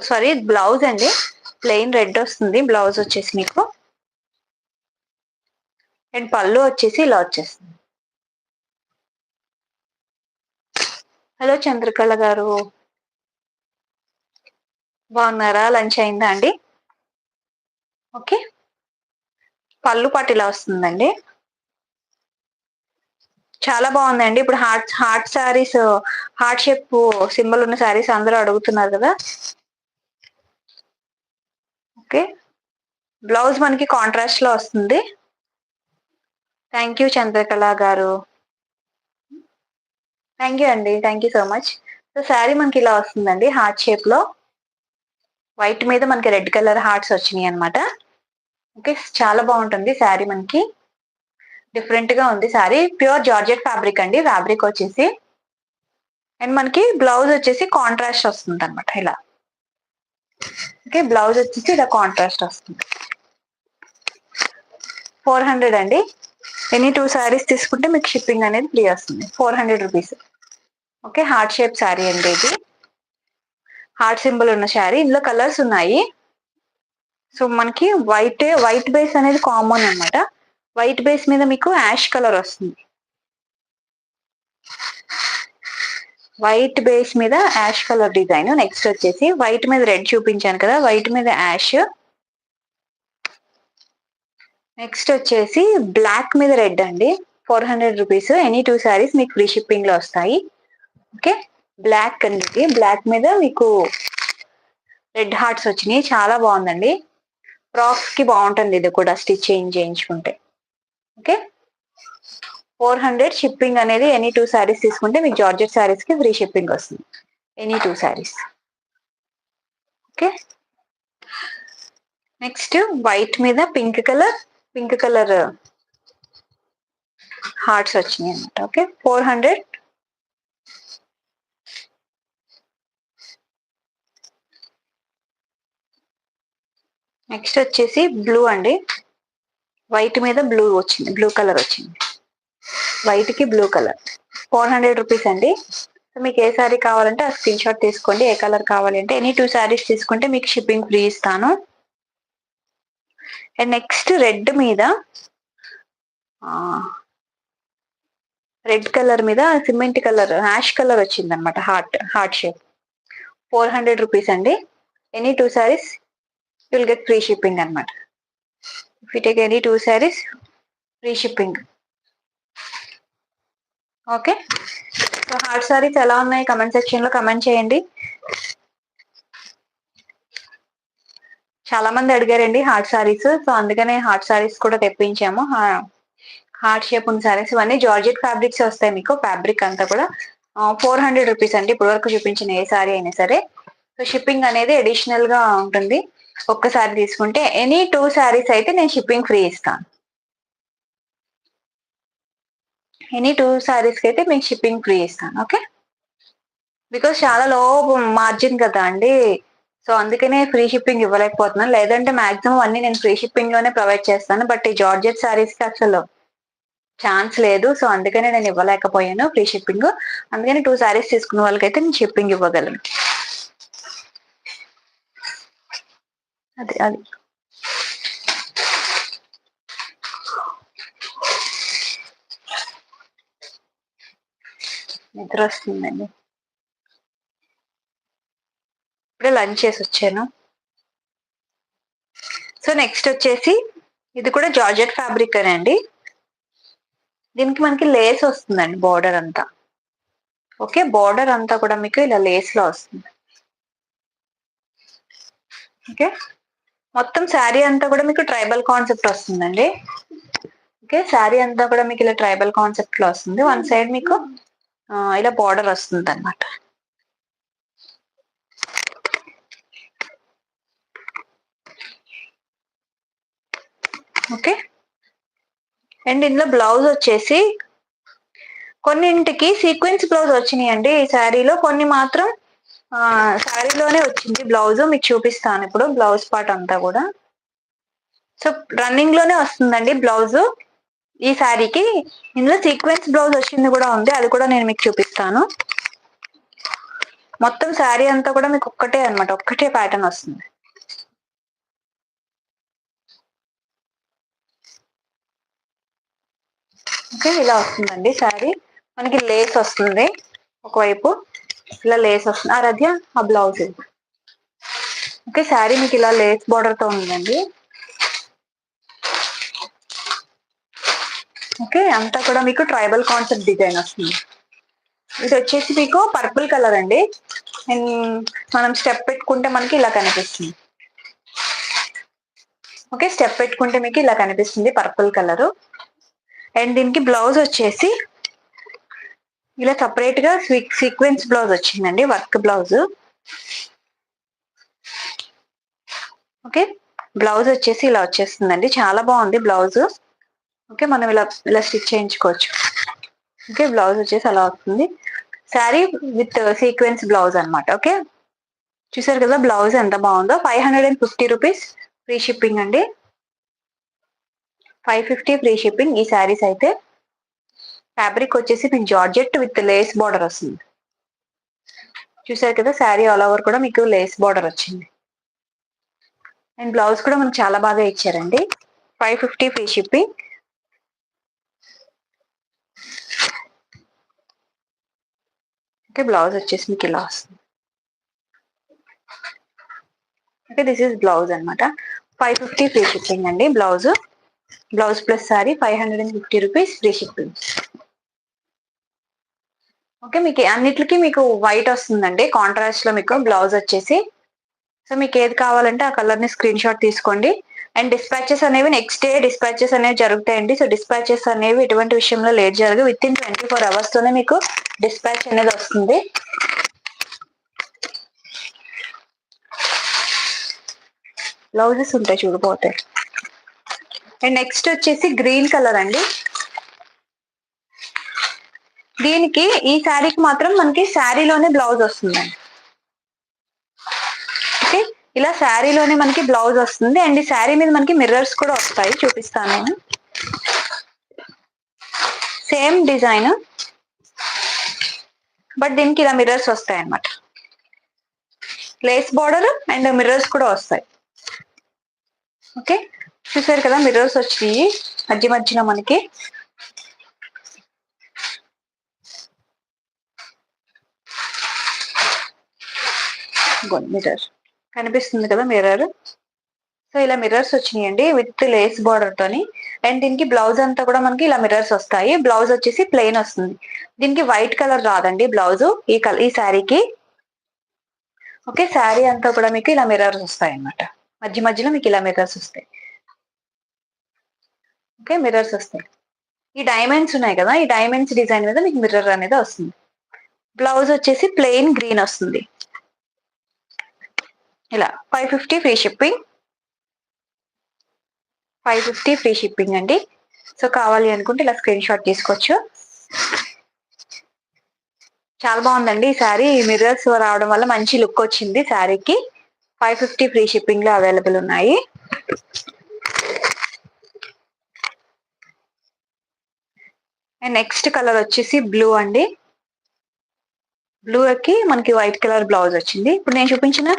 A: సారీ బ్లౌజ్ అండి, ప్లెయిన్ రెడ్ వస్తుంది బ్లౌజ్ వచ్చేసి మీకు. అండ్ పళ్ళు వచ్చేసి ఇలా వచ్చేస్తుంది. హలో చంద్రకళ గారు, బాగున్నారా? లంచ్ అయిందా అండి? ఓకే, పళ్ళు పాటు ఇలా వస్తుందండి. చాలా బాగుందండి. ఇప్పుడు heart saris, heart shape symbol ఉన్న శారీస్ అందరూ అడుగుతున్నారు కదా. ఓకే, బ్లౌజ్ మనకి కాంట్రాస్ట్ లో వస్తుంది. థ్యాంక్ యూ చంద్రకళ గారు, థ్యాంక్ యూ అండి, thank you so much. So sari మనకి ఇలా వస్తుందండి, హార్ట్ షేప్ లో. వైట్ మీద మనకి రెడ్ కలర్ హార్ట్స్ వచ్చినాయి అనమాట. ఓకే, చాలా బాగుంటుంది శారీ, మనకి డిఫరెంట్ గా ఉంది శారీ. ప్యూర్ జార్జెట్ ఫ్యాబ్రిక్ అండి ఫ్యాబ్రిక్ వచ్చేసి. అండ్ మనకి బ్లౌజ్ వచ్చేసి కాంట్రాస్ట్ వస్తుంది అనమాట ఇలా. ఓకే, బ్లౌజ్ వచ్చేసి ఇలా కాంట్రాస్ట్ వస్తుంది. 400 అండి. ఎనీ 2 శారీస్ తీసుకుంటే మీకు షిప్పింగ్ అనేది ఫ్రీ వస్తుంది. 400 rupees. Okay, heart shape sari అండి ఇది, హార్ట్ సింబల్ ఉన్న శారీ. ఇందులో కలర్స్ ఉన్నాయి. సో మనకి వైట్ బేస్ అనేది కామన్ అన్నమాట. వైట్ బేస్ మీద మీకు యాష్ కలర్ వస్తుంది. వైట్ బేస్ మీద యాష్ కలర్ డిజైన్. నెక్స్ట్ వచ్చేసి వైట్ మీద రెడ్ చూపించాను కదా, వైట్ మీద యాష్. నెక్స్ట్ వచ్చేసి బ్లాక్ మీద రెడ్ అండి. 400 రూపీస్. ఎనీ 2 శారీస్ మీకు ఫ్రీ షిప్పింగ్ లో వస్తాయి. ఓకే, బ్లాక్ అండి, బ్లాక్ మీద మీకు రెడ్ హార్ట్స్ వచ్చినాయి. చాలా బాగుందండి, ఫ్రాక్స్ కి బాగుంటుంది ఇది కూడా, స్టిచ్ చేయించుకుంటే. ఓకే, 400 షిప్పింగ్ అనేది. ఎనీ 2 శారీస్ తీసుకుంటే మీకు జార్జెట్ శారీస్ కి ఫ్రీ షిప్పింగ్ వస్తుంది. Any 2 saris. Okay, next white మీద పింక్ కలర్ హార్ట్స్ వచ్చినాయి అనమాట. ఓకే, 400. నెక్స్ట్ వచ్చేసి బ్లూ అండి, వైట్ మీద బ్లూ వచ్చింది, బ్లూ కలర్ వచ్చింది, వైట్ కి బ్లూ కలర్. 400 రూపీస్ అండి. సో మీకు ఏ శారీ కావాలంటే ఆ స్క్రీన్ షాట్ తీసుకోండి. ఏ కలర్ కావాలి అంటే ఎనీ 2 శారీస్ తీసుకుంటే మీకు షిప్పింగ్ ఫ్రీ ఇస్తాను. అండ్ నెక్స్ట్ రెడ్ మీద రెడ్ కలర్ మీద సిమెంట్ కలర్ యాష్ కలర్ వచ్చింది అనమాట. హార్ట్ షేప్ 400 రూపీస్ అండి. Any 2 saris will get free shipping అనమాట. If you take any 2 saris free shipping. Okay, so heart saris ఎలా ఉన్నాయి కమెంట్ సెక్షన్ లో కమెంట్ చేయండి. చాలా మంది అడిగారండి హార్ట్ సారీస్, సో అందుకనే హార్ట్ సారీస్ కూడా తెప్పించాము. హార్ట్ షేప్ ఉన్న సారీస్ ఇవన్నీ జార్జెట్ ఫ్యాబ్రిక్స్ వస్తాయి మీకు. ఫ్యాబ్రిక్ అంతా కూడా 400 రూపీస్ అండి ఇప్పటి వరకు చూపించిన ఏ సారీ అయినా సరే. సో షిప్పింగ్ అనేది అడిషనల్ గా ఉంటుంది. ఒక్కసారి తీసుకుంటే ఎనీ 2 శారీస్ అయితే నేను షిప్పింగ్ ఫ్రీ ఇస్తాను. ఎనీ 2 శారీస్కి అయితే మీకు షిప్పింగ్ ఫ్రీ ఇస్తాను. ఓకే, బికాస్ చాలా లో మార్జిన్ కదా అండి, సో అందుకనే ఫ్రీ షిప్పింగ్ ఇవ్వలేకపోతున్నాను. లేదంటే మాక్సిమం అన్ని నేను ఫ్రీ షిప్పింగ్ లోనే ప్రొవైడ్ చేస్తాను. బట్ ఈ జార్జెట్ శారీస్ కి అసలు ఛాన్స్ లేదు, సో అందుకనే నేను ఇవ్వలేకపోయాను ఫ్రీ షిప్పింగ్. అందుకని 2 శారీస్ తీసుకున్న వాళ్ళకైతే నేను షిప్పింగ్ ఇవ్వగలను. అది నిద్ర వస్తుందండి. ఇప్పుడే లంచ్ చేసి వచ్చాను. సో నెక్స్ట్ వచ్చేసి ఇది కూడా జార్జెట్ ఫ్యాబ్రిక్ అండి. దీనికి మనకి లేస్ వస్తుందండి బార్డర్ అంతా. ఓకే, బార్డర్ అంతా కూడా మీకు ఇలా లేస్ లో వస్తుంది. ఓకే, మొత్తం శారీ అంతా కూడా మీకు ట్రైబల్ కాన్సెప్ట్ వస్తుందండి. ఓకే, శారీ అంతా కూడా మీకు ఇలా ట్రైబల్ కాన్సెప్ట్ లో వస్తుంది. వన్ సైడ్ మీకు ఇలా బార్డర్ వస్తుంది అనమాట. ఓకే, అండ్ ఇందులో బ్లౌజ్ వచ్చేసి కొన్నింటికి సీక్వెన్స్ బ్లౌజ్ వచ్చినాయండి ఈ శారీలో, కొన్ని మాత్రం శారీలోనే వచ్చింది బ్లౌజ్. మీకు చూపిస్తాను ఇప్పుడు బ్లౌజ్ పార్ట్ అంతా కూడా. సో రన్నింగ్ లోనే వస్తుందండి బ్లౌజ్ ఈ శారీకి. ఇందులో సీక్వెన్స్ బ్లౌజ్ వచ్చింది కూడా ఉంది, అది కూడా నేను మీకు చూపిస్తాను. మొత్తం శారీ అంతా కూడా మీకు ఒక్కటే అనమాట, ఒక్కటే ప్యాటర్న్ వస్తుంది. ఓకే, ఇలా వస్తుందండి శారీ. మనకి లేస్ వస్తుంది ఒకవైపు, ఇలా లేస్ వస్తుంది. ఆరాధ్య ఆ బ్లౌజ్. ఓకే, శారీ మీకు ఇలా లేస్ బార్డర్ తో ఉందండి. ఓకే, అంతా కూడా మీకు ట్రైబల్ కాన్సెప్ట్ డిజైన్ వస్తుంది. ఇది వచ్చేసి మీకు పర్పుల్ కలర్ అండి. మనం స్టెప్ పెట్టుకుంటే మనకి ఇలా కనిపిస్తుంది. ఓకే, స్టెప్ పెట్టుకుంటే మీకు ఇలా కనిపిస్తుంది పర్పుల్ కలర్. అండ్ దీనికి బ్లౌజ్ వచ్చేసి ఇలా సపరేట్ గా సీక్వెన్స్ బ్లౌజ్ వచ్చిందండి, వర్క్ బ్లౌజ్. ఓకే, బ్లౌజ్ వచ్చేసి ఇలా వచ్చేస్తుందండి, చాలా బాగుంది బ్లౌజ్. ఓకే, మనం ఇలా ఇలా స్టిచ్ చేయించుకోవచ్చు. ఓకే, బ్లౌజ్ వచ్చేసి అలా వస్తుంది. శారీ విత్ సీక్వెన్స్ బ్లౌజ్ అనమాట. ఓకే, చూసారు కదా బ్లౌజ్ ఎంత బాగుందో. 550 రూపీస్ ఫ్రీ షిప్పింగ్ అండి. 550 ఫ్రీ షిప్పింగ్ ఈ శారీస్ అయితే. ఫ్యాబ్రిక్ వచ్చేసి మీకు జార్జెట్ విత్ లేస్ బార్డర్ వస్తుంది. చూసారు కదా శారీ ఆల్ ఓవర్ కూడా మీకు లేస్ బార్డర్ వచ్చింది. అండ్ బ్లౌజ్ కూడా మనకు చాలా బాగా ఇచ్చారండి. 550 ఫ్రీ షిప్పింగ్. ఓకే, బ్లౌజ్ వచ్చేసి మీకు ఇలా వస్తుంది. ఓకే, దిస్ ఈస్ బ్లౌజ్ అనమాట. 550 ఫ్రీ షిప్పింగ్ అండి blouse. Blouse plus sari 550 rupees free shipping. Okay, మీకు అన్నిటికీ మీకు వైట్ వస్తుందండి కాంట్రాస్ట్ లో మీకు బ్లౌజ్ వచ్చేసి. సో మీకు ఏది కావాలంటే ఆ కలర్ ని స్క్రీన్ షాట్ తీసుకోండి. అండ్ డిస్పాచెస్ అనేవి నెక్స్ట్ డే డిస్పాచెస్ అనేవి జరుగుతాయండి. సో డిస్పాచెస్ అనేవి ఎటువంటి విషయంలో లేట్ జరగదు. విత్ ఇన్ 24 hours తోనే మీకు డిస్పాచ్ అనేది వస్తుంది. బ్లౌజెస్ ఉంటాయి చూడిపోతాయి. అండ్ నెక్స్ట్ వచ్చేసి గ్రీన్ కలర్ అండి. దీనికి ఈ శారీకి మాత్రం మనకి శారీలోనే బ్లౌజ్ వస్తుందండి. ఓకే, ఇలా శారీలోనే మనకి బ్లౌజ్ వస్తుంది. అండ్ ఈ శారీ మీద మనకి మిర్రర్స్ కూడా వస్తాయి, చూపిస్తాను నేను. సేమ్ డిజైన్ బట్ దీనికి ఇలా మిర్రర్స్ వస్తాయి అన్నమాట. లేస్ బార్డర్ అండ్ మిర్రర్స్ కూడా వస్తాయి. ఓకే, చూసారు కదా మిర్రర్స్ వచ్చి మధ్య మధ్యలో మనకి. మిర్రర్ కనిపిస్తుంది కదా మిర్రర్. సో ఇలా మిర్రర్స్ వచ్చినాయండి విత్ లేస్ బార్డర్ తోని. అండ్ దీనికి బ్లౌజ్ అంతా కూడా మనకి ఇలా మిర్రర్స్ వస్తాయి. బ్లౌజ్ వచ్చేసి ప్లెయిన్ వస్తుంది. దీనికి వైట్ కలర్ రాదండి బ్లౌజ్ ఈ శారీకి. ఓకే, శారీ అంతా కూడా మీకు ఇలా మిర్రర్స్ వస్తాయి అన్నమాట. మధ్య మధ్యలో మీకు ఇలా మిర్రర్స్ వస్తాయి. ఓకే, మిర్రర్స్ వస్తాయి. ఈ డైమండ్స్ ఉన్నాయి కదా, ఈ డైమండ్స్ డిజైన్ మీద మీకు మిర్రర్ అనేది వస్తుంది. బ్లౌజ్ వచ్చేసి ప్లెయిన్ గ్రీన్ వస్తుంది. ఇలా 550 ఫ్రీ షిప్పింగ్. 550 ఫ్రీ షిప్పింగ్ అండి. సో కావాలి అనుకుంటే ఇలా స్క్రీన్ షాట్ తీసుకోవచ్చు. చాలా బాగుందండి ఈ శారీ. మిర్రర్స్ రావడం వల్ల మంచి లుక్ వచ్చింది శారీకి. 550 ఫ్రీ షిప్పింగ్ లో అవైలబుల్ ఉన్నాయి. అండ్ నెక్స్ట్ కలర్ వచ్చేసి బ్లూ అండి. బ్లూకి మనకి వైట్ కలర్ బ్లౌజ్ వచ్చింది. ఇప్పుడు నేను చూపించిన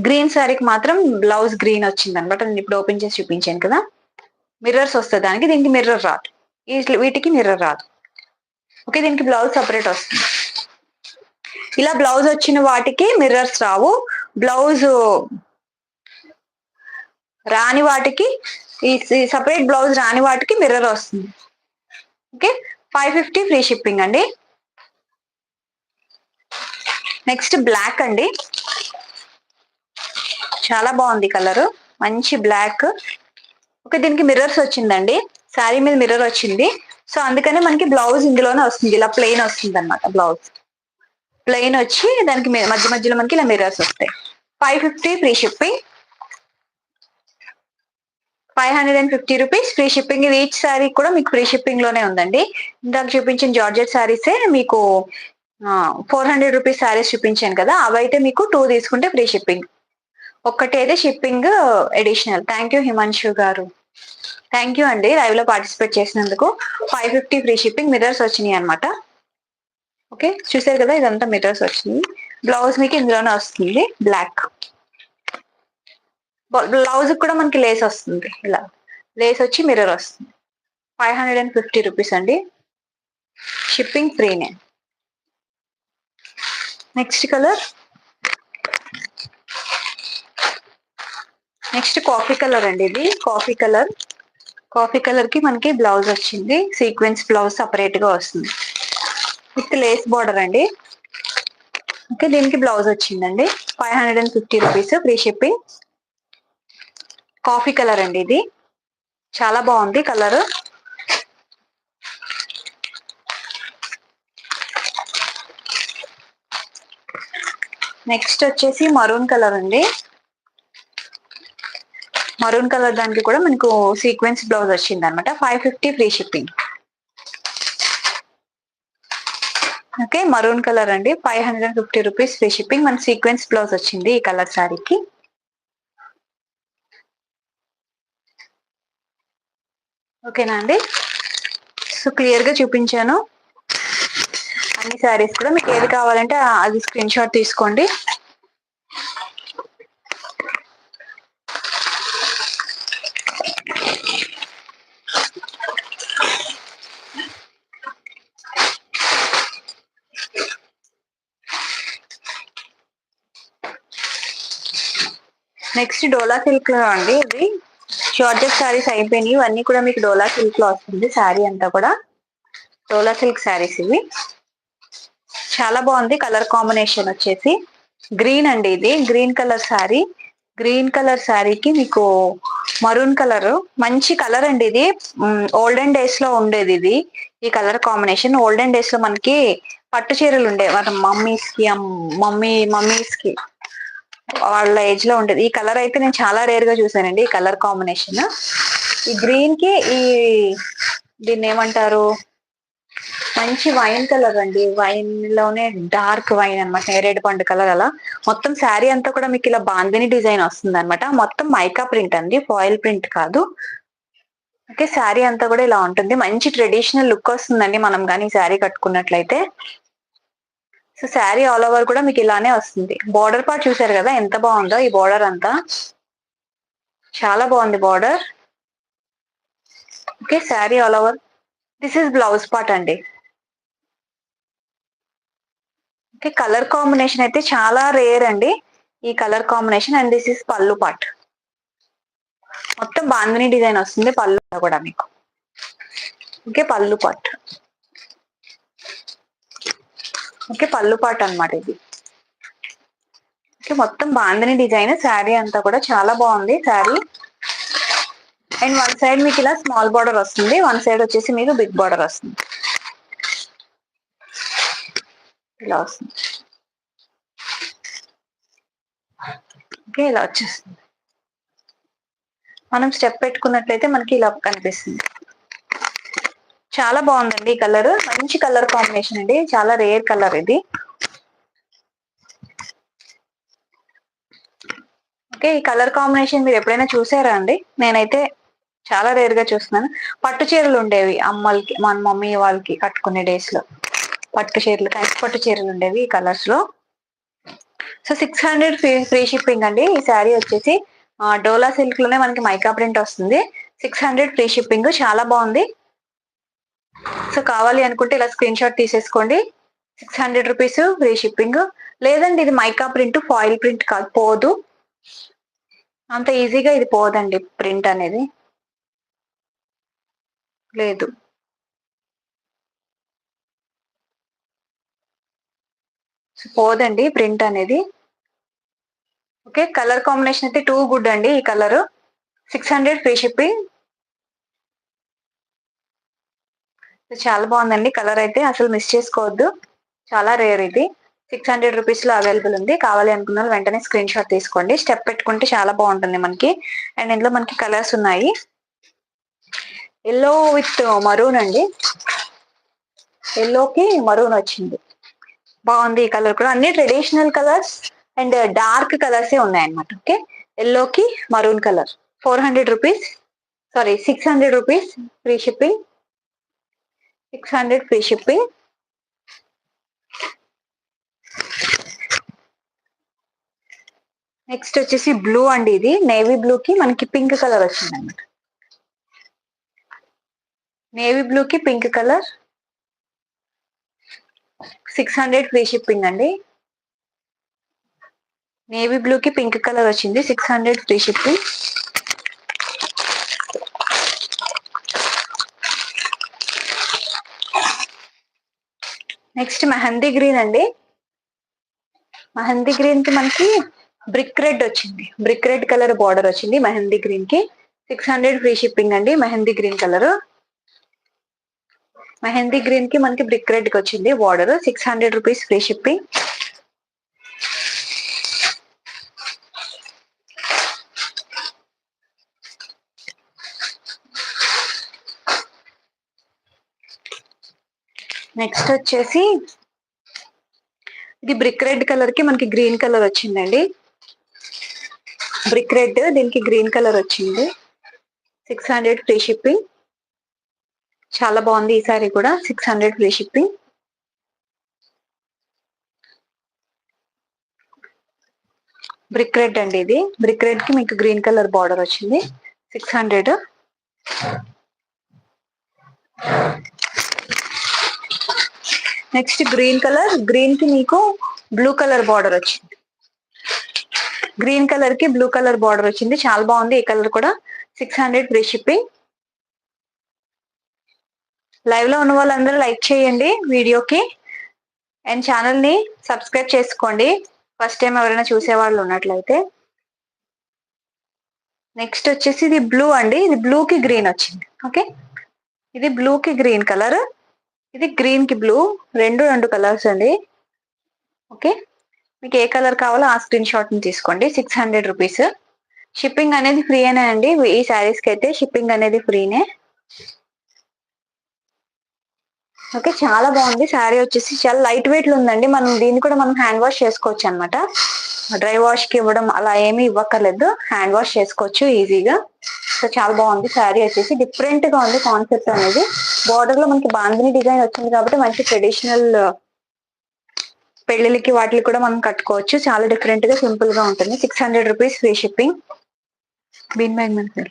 A: గ్రీన్ శారీకి మాత్రం బ్లౌజ్ గ్రీన్ వచ్చింది అనమాట. నేను ఇప్పుడు ఓపెన్ చేసి చూపించాను కదా. మిర్రర్స్ వస్తుంది దానికి, దీనికి మిర్రర్ రాదు. వీటికి మిర్రర్ రాదు. ఓకే, దీనికి బ్లౌజ్ సపరేట్ వస్తుంది. ఇలా బ్లౌజ్ వచ్చిన వాటికి మిర్రర్స్ రావు. బ్లౌజ్ రాని వాటికి, ఈ సపరేట్ బ్లౌజ్ రాని వాటికి మిర్రర్ వస్తుంది. ఓకే, 550 ఫ్రీ షిప్పింగ్ అండి. నెక్స్ట్ బ్లాక్ అండి. చాలా బాగుంది కలర్, మంచి బ్లాక్. ఓకే, దీనికి మిర్రర్స్ వచ్చిందండి. శారీ మీద మిర్రర్ వచ్చింది. సో అందుకనే మనకి బ్లౌజ్ ఇందులోనే వస్తుంది. ఇలా ప్లెయిన్ వస్తుంది అనమాట. బ్లౌజ్ ప్లెయిన్ వచ్చి దానికి మధ్య మధ్యలో మనకి ఇలా మిర్రర్స్ వస్తాయి. 550 free shipping. 550 rupees free shipping. ఇది ఈచ్ శారీ కూడా మీకు ఫ్రీ షిప్పింగ్ లోనే ఉందండి. ఇందాక చూపించిన జార్జెట్ శారీసే మీకు 400 రూపీస్ శారీస్ చూపించాను కదా, అవైతే మీకు 2 తీసుకుంటే ఫ్రీ షిప్పింగ్. ఒక్కటి అయితే shipping additional. Thank you Himanshu గారు, థ్యాంక్ యూ అండి లైవ్ లో పార్టిసిపేట్ చేసినందుకు. 550 ఫ్రీ షిప్పింగ్. మిర్రర్స్ వచ్చినాయి అనమాట. ఓకే, చూసారు కదా ఇదంతా మిర్రర్స్ వచ్చింది. బ్లౌజ్ మీకు ఇందులోనే వస్తుంది బ్లాక్. బ్లౌజ్ కూడా మనకి లేస్ వస్తుంది. ఇలా లేస్ వచ్చి మిర్రర్ వస్తుంది. 550 రూపీస్ అండి. షిప్పింగ్ ఫ్రీనే. Next colour, next coffee colour అండి. ఇది కాఫీ కలర్. కాఫీ కలర్ కి మనకి బ్లౌజ్ వచ్చింది. సీక్వెన్స్ బ్లౌజ్ సపరేట్ గా వస్తుంది విత్ లేస్ బార్డర్ అండి. ఓకే, దీనికి బ్లౌజ్ వచ్చిందండి. 550 rupees free shipping. Coffee colour అండి. ఇది చాలా బాగుంది కలర్. నెక్స్ట్ వచ్చేసి మరూన్ కలర్ అండి. మరూన్ కలర్ దానికి కూడా మనకు సీక్వెన్స్ బ్లౌజ్ వచ్చింది అనమాట. 550 free shipping. Okay, maroon colour అండి. 550 రూపీస్ ఫ్రీ షిప్పింగ్. మన సీక్వెన్స్ బ్లౌజ్ వచ్చింది ఈ కలర్ శారీకి. ఓకేనా అండి. సో క్లియర్ గా చూపించాను అన్ని శారీస్ కూడా. మీకు ఏది కావాలంటే అది స్క్రీన్ షాట్ తీసుకోండి. నెక్స్ట్ డోలా సిల్క్ లో అండి. ఇది జార్జెట్ శారీస్ అయిపోయినాయి. ఇవన్నీ కూడా మీకు డోలా సిల్క్ లో వస్తుంది. శారీ అంతా కూడా డోలా సిల్క్ శారీస్ ఇవి. చాలా బాగుంది కలర్ కాంబినేషన్ వచ్చేసి గ్రీన్ అండి. ఇది green colour sari. Green colour శారీకి మీకు మరూన్ కలర్, మంచి కలర్ అండి. ఇది ఓల్డెన్ డేస్ లో ఉండేది ఇది. ఈ కలర్ కాంబినేషన్ ఓల్డెన్ డేస్ లో మనకి పట్టు చీరలు ఉండే మన మమ్మీస్ కి వాళ్ళ ఏజ్ లో ఉండేది. ఈ కలర్ అయితే నేను చాలా రేర్ గా చూసానండి. ఈ కలర్ కాంబినేషన్ ఈ గ్రీన్ కి దీన్ని ఏమంటారు, మంచి వైన్ కలర్ అండి. వైన్ లోనే డార్క్ వైన్ అనమాట, నేరేడు పండు కలర్. అలా మొత్తం శారీ అంతా కూడా మీకు ఇలా బాందిని డిజైన్ వస్తుంది అనమాట. మొత్తం మైకా ప్రింట్ అండి, ఫాయిల్ ప్రింట్ కాదు. ఓకే, శారీ అంతా కూడా ఇలా ఉంటుంది. మంచి ట్రెడిషనల్ లుక్ వస్తుందండి మనం కానీ శారీ కట్టుకున్నట్లయితే. సో శారీ ఆల్ ఓవర్ కూడా మీకు ఇలానే వస్తుంది. బార్డర్ పార్ట్ చూసారు కదా ఎంత బాగుందో, ఈ బార్డర్ అంతా చాలా బాగుంది border. Okay, sari all over. This is blouse part అండి. ఓకే, కలర్ కాంబినేషన్ అయితే చాలా రేర్ అండి ఈ colour combination. And this is పళ్ళు పార్ట్. మొత్తం బాందిని డిజైన్ వస్తుంది పళ్ళు కూడా మీకు. ఓకే, పళ్ళు పార్ట్. ఓకే, పళ్ళు పార్ట్ అన్నమాట ఇది. ఓకే, మొత్తం బాందిని డిజైన్. శారీ అంతా కూడా చాలా బాగుంది శారీ. అండ్ వన్ సైడ్ మీకు ఇలా స్మాల్ బార్డర్ వస్తుంది, వన్ సైడ్ వచ్చేసి మీకు బిగ్ బార్డర్ వస్తుంది. ఇలా వస్తుంది. ఓకే, ఇలా వచ్చేస్తుంది. మనం స్టెప్ పెట్టుకున్నట్లయితే మనకి ఇలా కనిపిస్తుంది. చాలా బాగుందండి ఈ కలర్. మంచి కలర్ కాంబినేషన్ అండి, చాలా రేర్ కలర్ ఇది. ఓకే, ఈ కలర్ కాంబినేషన్ మీరు ఎప్పుడైనా చూసారా అండి? నేనైతే చాలా రేర్ గా చూస్తున్నాను. పట్టు చీరలు ఉండేవి అమ్మలకి, మన మమ్మీ వాళ్ళకి కట్టుకునే డేస్ లో పట్టు చీరలు, కంచి పట్టు చీరలు ఉండేవి ఈ కలర్స్ లో. సో 600 ఫ్రీ షిప్పింగ్ అండి. ఈ శారీ వచ్చేసి డోలా సిల్క్ లోనే మనకి మైకా ప్రింట్ వస్తుంది. 600 ఫ్రీ షిప్పింగ్. చాలా బాగుంది. సో కావాలి అనుకుంటే ఇలా స్క్రీన్ షాట్ తీసేసుకోండి. 600 రూపీస్ ఫ్రీ షిప్పింగ్. లేదండి ఇది మైకా ప్రింట్, ఫాయిల్ ప్రింట్ కాదు, పోదు. అంత ఈజీగా ఇది పోదండి ప్రింట్ అనేది, లేదు. పోదండి ప్రింట్ అనేది. ఓకే, కలర్ కాంబినేషన్ అయితే టూ గుడ్ అండి ఈ కలర్. 600 free shipping. చాలా బాగుందండి కలర్ అయితే, అసలు మిస్ చేసుకోవద్దు. చాలా రేర్ ఇది. 600 రూపీస్ లో అవైలబుల్ ఉంది. కావాలి అనుకున్న వెంటనే స్క్రీన్ షాట్ తీసుకోండి. స్టెప్ పెట్టుకుంటే చాలా బాగుంటుంది మనకి. అండ్ ఇందులో మనకి కలర్స్ ఉన్నాయి. ఎల్లో విత్ మరూన్ అండి, ఎల్లోకి మరూన్ వచ్చింది. బాగుంది ఈ కలర్ కూడా. అన్ని traditional colours and dark colours ఉన్నాయన్నమాట. ఓకే, ఎల్లోకి maroon colour. 400 rupees, sorry 600 rupees free shipping. 600 free shipping. Next వచ్చేసి బ్లూ అండి. ఇది నేవీ బ్లూ కి మనకి పింక్ కలర్ వచ్చింది అన్నమాట. నేవీ బ్లూ కి పింక్ కలర్. 600 ఫ్రీ షిప్పింగ్ అండి. నేవీ బ్లూ కి పింక్ కలర్ వచ్చింది, 600 free shipping. Next mehndi green అండి. మెహందీ గ్రీన్ కి మనకి బ్రిక్ రెడ్ వచ్చింది, బ్రిక్ రెడ్ కలర్ బార్డర్ వచ్చింది మెహందీ గ్రీన్ కి. 600 ఫ్రీ షిప్పింగ్ అండి. Mehndi green colour. Mehndi green కి మనకి బ్రిక్ రెడ్ కి వచ్చింది border. 600 rupees free shipping. Next వచ్చేసి ఇది బ్రిక్ రెడ్ కలర్ కి మనకి గ్రీన్ కలర్ వచ్చిందండి. బ్రిక్ రెడ్, దీనికి గ్రీన్ కలర్ వచ్చింది. 600 ఫ్రీ షిప్పింగ్. చాలా బాగుంది ఈ సారీ కూడా. 600 ఫ్రీ షిప్పింగ్. బ్రిక్ రెడ్ అండి ఇది. బ్రిక్ రెడ్ కి మీకు గ్రీన్ కలర్ బార్డర్ వచ్చింది. 600. నెక్స్ట్ గ్రీన్ కలర్, గ్రీన్ కి మీకు బ్లూ కలర్ బార్డర్ వచ్చింది. గ్రీన్ కలర్ కి బ్లూ కలర్ బార్డర్ వచ్చింది. చాలా బాగుంది ఈ కలర్ కూడా. 600 ఫ్రీ షిప్పింగ్. లైవ్ లో ఉన్న వాళ్ళందరూ లైక్ చేయండి వీడియోకి అండ్ ఛానల్ ని సబ్స్క్రైబ్ చేసుకోండి ఫస్ట్ టైం ఎవరైనా చూసే వాళ్ళు ఉన్నట్లయితే. నెక్స్ట్ వచ్చేసి ఇది బ్లూ అండి. ఇది బ్లూ కి గ్రీన్ వచ్చింది. ఓకే, ఇది బ్లూ కి గ్రీన్ కలర్, ఇది గ్రీన్ కి బ్లూ. రెండు కలర్స్ అండి. ఓకే, మీకు ఏ కలర్ కావాలో ఆ స్క్రీన్ షాట్ ని తీసుకోండి. 600 రూపీస్. షిప్పింగ్ అనేది ఫ్రీనే అండి. ఈ శారీస్ కి అయితే షిప్పింగ్ అనేది ఫ్రీనే. ఓకే, చాలా బాగుంది శారీ వచ్చేసి. చాలా లైట్ వెయిట్ లో ఉందండి. మనం దీన్ని కూడా మనం హ్యాండ్ వాష్ చేసుకోవచ్చు అనమాట. డ్రై వాష్ కి ఇవ్వడం అలా ఏమీ ఇవ్వక్కర్లేదు, హ్యాండ్ వాష్ చేసుకోవచ్చు ఈజీగా. సో చాలా బాగుంది శారీ వచ్చేసి. డిఫరెంట్ గా ఉంది కాన్సెప్ట్ అనేది. బార్డర్ లో మనకి బాందిని డిజైన్ వచ్చింది కాబట్టి మంచి ట్రెడిషనల్ పెళ్లిళ్ళకి వాటికి కూడా మనం కట్టుకోవచ్చు. చాలా డిఫరెంట్ గా సింపుల్ గా ఉంటుంది. 600 rupees free shipping. Bean bag మన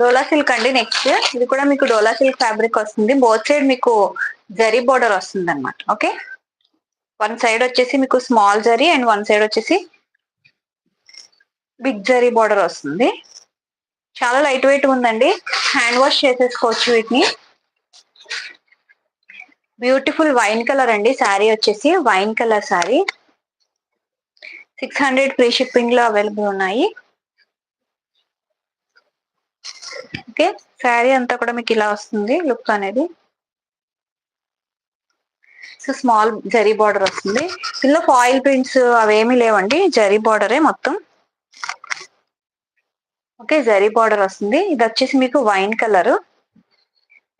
A: డోలా సిల్క్ అండి. నెక్స్ట్ ఇది కూడా మీకు డోలా సిల్క్ ఫ్యాబ్రిక్ వస్తుంది. బోత్ సైడ్ మీకు జరీ బోర్డర్ వస్తుంది అనమాట. ఓకే, వన్ సైడ్ వచ్చేసి మీకు small zari and one side వచ్చేసి బిగ్ జరీ బోర్డర్ వస్తుంది. చాలా లైట్ వెయిట్ ఉందండి. హ్యాండ్ వాష్ చేసేసుకోవచ్చు వీటిని. బ్యూటిఫుల్ వైన్ కలర్ అండి. శారీ వచ్చేసి wine colour sari. 600 free shipping లో అవైలబుల్ ఉన్నాయి. ఓకే, శారీ అంతా కూడా మీకు ఇలా వస్తుంది లుక్ అనేది. సో స్మాల్ జరీ బార్డర్ వస్తుంది. ఇందులో ఫాయిల్ ప్రింట్స్ అవేమీ లేవండి, జరీ బార్డరే మొత్తం. ఓకే, జరీ బార్డర్ వస్తుంది. ఇది వచ్చేసి మీకు వైన్ కలర్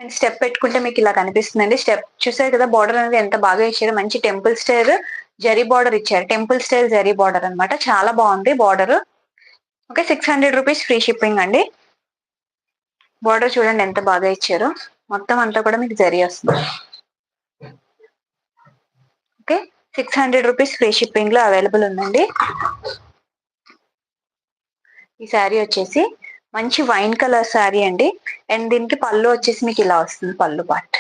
A: అండ్ స్టెప్ పెట్టుకుంటే మీకు ఇలా కనిపిస్తుందండి. స్టెప్ చూసారు కదా, బార్డర్ అనేది ఎంత బాగా ఇచ్చారు. మంచి టెంపుల్ స్టైల్ జరీ బార్డర్ ఇచ్చారు. టెంపుల్ స్టైల్ జరీ బార్డర్ అనమాట. చాలా బాగుంది border. Okay, 600 rupees free shipping అండి. బార్డర్ చూడండి ఎంత బాగా ఇచ్చారు. మొత్తం అంతా కూడా మీకు జరీ వస్తుంది. ఓకే, 600 రూపీస్ ఫ్రీ షిప్పింగ్ లో అవైలబుల్ ఉందండి. ఈ శారీ వచ్చేసి మంచి వైన్ కలర్ శారీ అండి. అండ్ దీనికి పళ్ళు వచ్చేసి మీకు ఇలా వస్తుంది, పళ్ళు part.